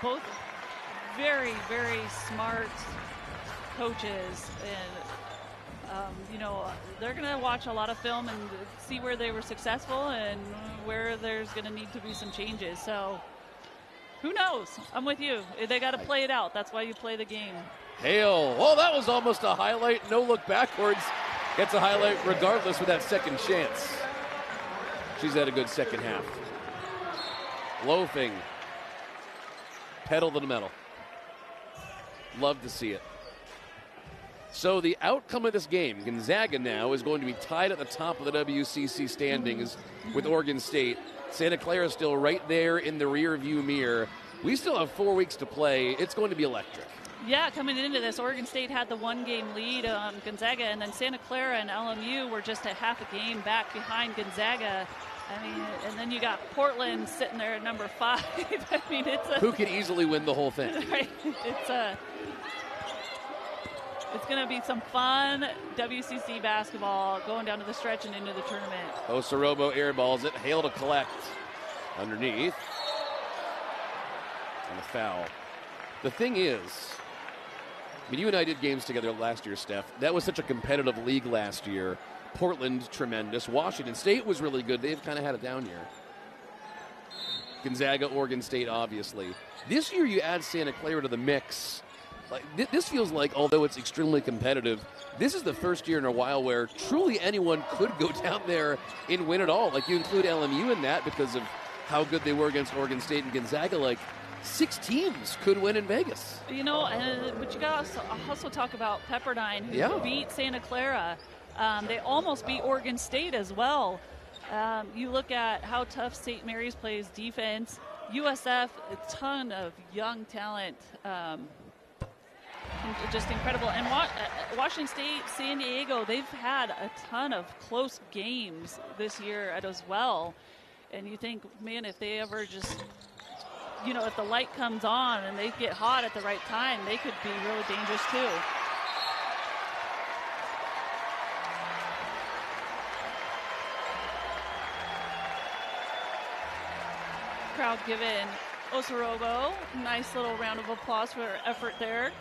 Both very, very smart coaches, and they're going to watch a lot of film and see where they were successful and where there's going to need to be some changes. So who knows? I'm with you. They got to play it out. That's why you play the game. Hale. Oh, that was almost a highlight. No look backwards. Gets a highlight regardless with that second chance. She's had a good second half. Loafing. Pedal to the metal. Love to see it. So the outcome of this game, Gonzaga now is going to be tied at the top of the WCC standings with Oregon State. Santa Clara still right there in the rear view mirror. We still have 4 weeks to play. It's going to be electric. Yeah, coming into this, Oregon State had the 1-game lead on Gonzaga, and then Santa Clara and LMU were just a half a game back behind Gonzaga. I mean, and then you got Portland sitting there at number 5. I mean, who could easily win the whole thing? Right? It's going to be some fun WCC basketball going down to the stretch and into the tournament. Osorobo airballs it. Hale to collect underneath. And a foul. The thing is, I mean, you and I did games together last year, Steph. That was such a competitive league last year. Portland, tremendous. Washington State was really good. They've kind of had a down year. Gonzaga, Oregon State, obviously. This year you add Santa Clara to the mix. Like this feels like, although it's extremely competitive, this is the first year in a while where truly anyone could go down there and win it all. Like, you include LMU in that because of how good they were against Oregon State and Gonzaga. Like, 6 teams could win in Vegas. You know, but you got to also talk about Pepperdine, who beat Santa Clara. They almost beat Oregon State as well. You look at how tough St. Mary's plays defense. USF, a ton of young talent. Just incredible. And Washington State, San Diego, they've had a ton of close games this year as well. And you think, man, if they ever just, you know, if the light comes on and they get hot at the right time, they could be really dangerous too. Crowd giving Osorogo a nice little round of applause for her effort there.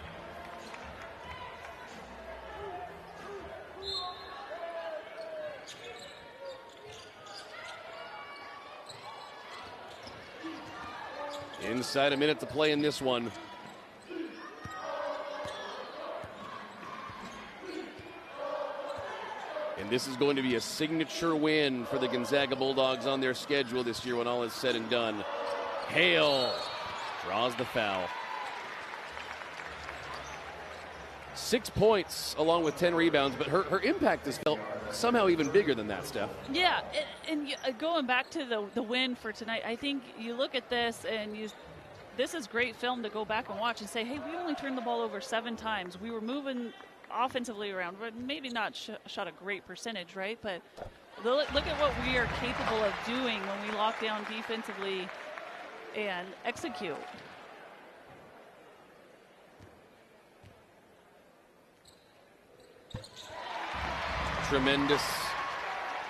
Inside a minute to play in this one. And this is going to be a signature win for the Gonzaga Bulldogs on their schedule this year when all is said and done. Hale draws the foul. 6 points along with 10 rebounds, but her impact is felt somehow even bigger than that, Steph. Yeah, and going back to the win for tonight, I think you look at this and this is great film to go back and watch and say, hey, we only turned the ball over 7 times. We were moving offensively around, but maybe not shot a great percentage, right? But look at what we are capable of doing when we lock down defensively and execute. Tremendous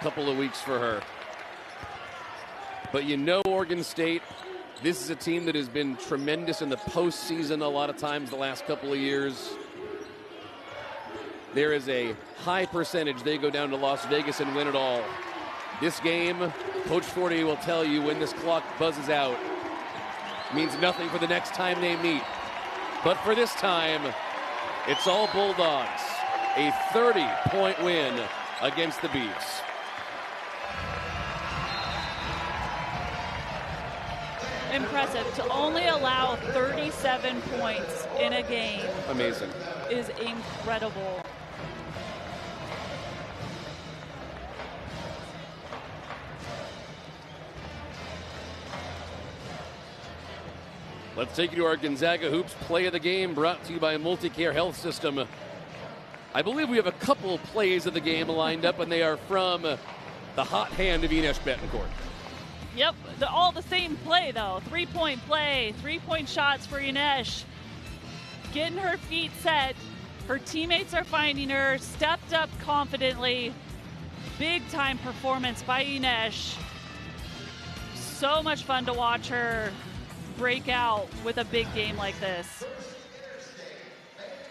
couple of weeks for her. But you know, Oregon State, this is a team that has been tremendous in the postseason a lot of times the last couple of years. There is a high percentage they go down to Las Vegas and win it all. This game, Coach Forte will tell you when this clock buzzes out, means nothing for the next time they meet. But for this time, it's all Bulldogs. A 30-point win against the Beavs. Impressive. To only allow 37 points in a game. Amazing. Is incredible. Let's take you to our Gonzaga Hoops play of the game, brought to you by Multicare Health System. I believe we have a couple plays of the game lined up, and they are from the hot hand of Ines Betancourt. Yep, all the same play, though. 3-point play, 3-point shots for Ines. Getting her feet set. Her teammates are finding her, stepped up confidently. Big-time performance by Ines. So much fun to watch her break out with a big game like this.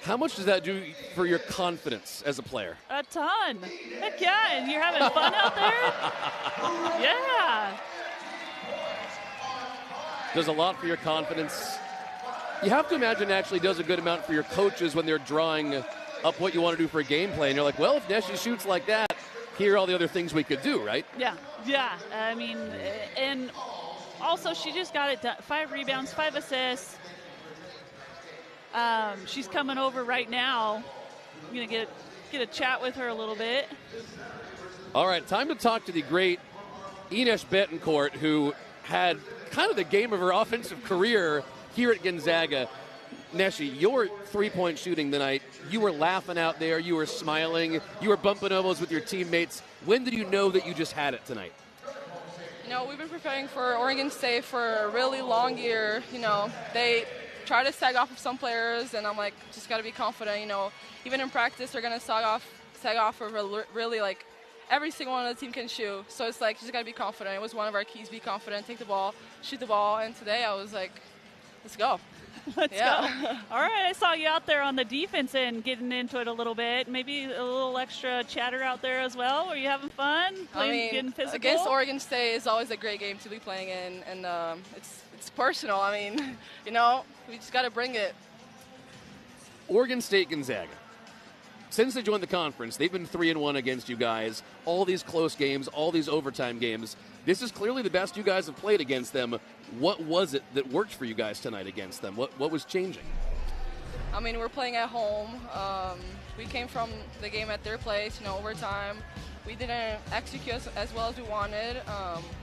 How much does that do for your confidence as a player? A ton. Heck yeah, and you're having fun out there? Yeah. Does a lot for your confidence. You have to imagine it actually does a good amount for your coaches when they're drawing up what you want to do for a game plan. You're like, well, if Neshi shoots like that, here are all the other things we could do, right? Yeah. I mean, and also she just got it done. 5 rebounds, 5 assists. She's coming over right now. I'm going to get a chat with her a little bit. All right, time to talk to the great Ines Betancourt, who had kind of the game of her offensive career here at Gonzaga. Neshi, your 3-point shooting tonight, you were laughing out there, you were smiling, you were bumping elbows with your teammates. When did you know that you just had it tonight? You know, we've been preparing for Oregon State for a really long year. You know, they try to sag off of some players, and I'm like, just got to be confident. You know, even in practice, they're going to sag off of really, like, every single one of the team can shoot. So it's like, you just got to be confident. It was one of our keys, be confident, take the ball, shoot the ball. And today I was like, let's go. Let's go. All right, I saw you out there on the defense end getting into it a little bit. Maybe a little extra chatter out there as well. Are you having fun? Getting physical? Against Oregon State is always a great game to be playing in, and it's personal. I mean, we just got to bring it. Oregon State, Gonzaga. Since they joined the conference, they've been 3-1 against you guys. All these close games, all these overtime games. This is clearly the best you guys have played against them. What was it that worked for you guys tonight against them? What was changing? I mean, we're playing at home. We came from the game at their place, overtime. We didn't execute as well as we wanted.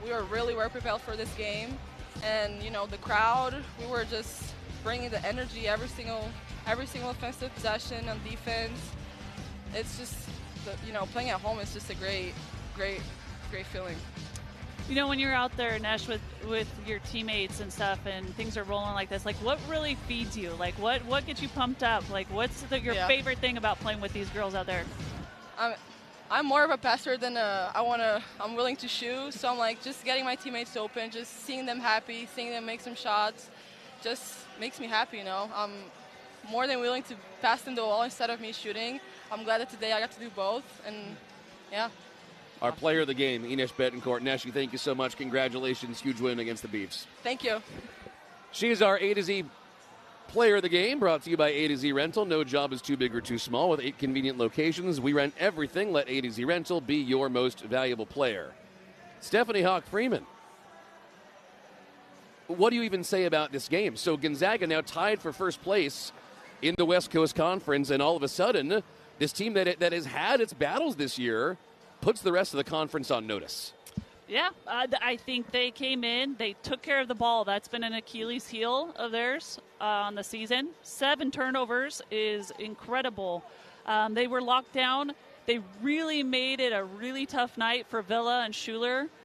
We were really well prepared for this game. And, the crowd, we were just bringing the energy every single offensive possession on defense. It's just, playing at home is just a great feeling. When you're out there, Nesh, with your teammates and stuff and things are rolling like this, like what really feeds you? Like what gets you pumped up? Like what's your favorite thing about playing with these girls out there? I'm more of a passer than I'm willing to shoot. So I'm like just getting my teammates open, just seeing them happy, seeing them make some shots, just makes me happy, I'm more than willing to pass them the ball instead of me shooting. I'm glad that today I got to do both, and yeah. Our player of the game, Ines Betancourt. Neshi, thank you so much. Congratulations. Huge win against the Beavs. Thank you. She is our A to Z player of the game, brought to you by A to Z Rental. No job is too big or too small. With 8 convenient locations, we rent everything. Let A to Z Rental be your most valuable player. Stephanie Hawk-Freeman, what do you even say about this game? So Gonzaga now tied for first place in the West Coast Conference, and all of a sudden, this team that has had its battles this year puts the rest of the conference on notice. Yeah, I think they came in, they took care of the ball. That's been an Achilles heel of theirs on the season. 7 turnovers is incredible. They were locked down. They really made it a really tough night for Villa and Schuler.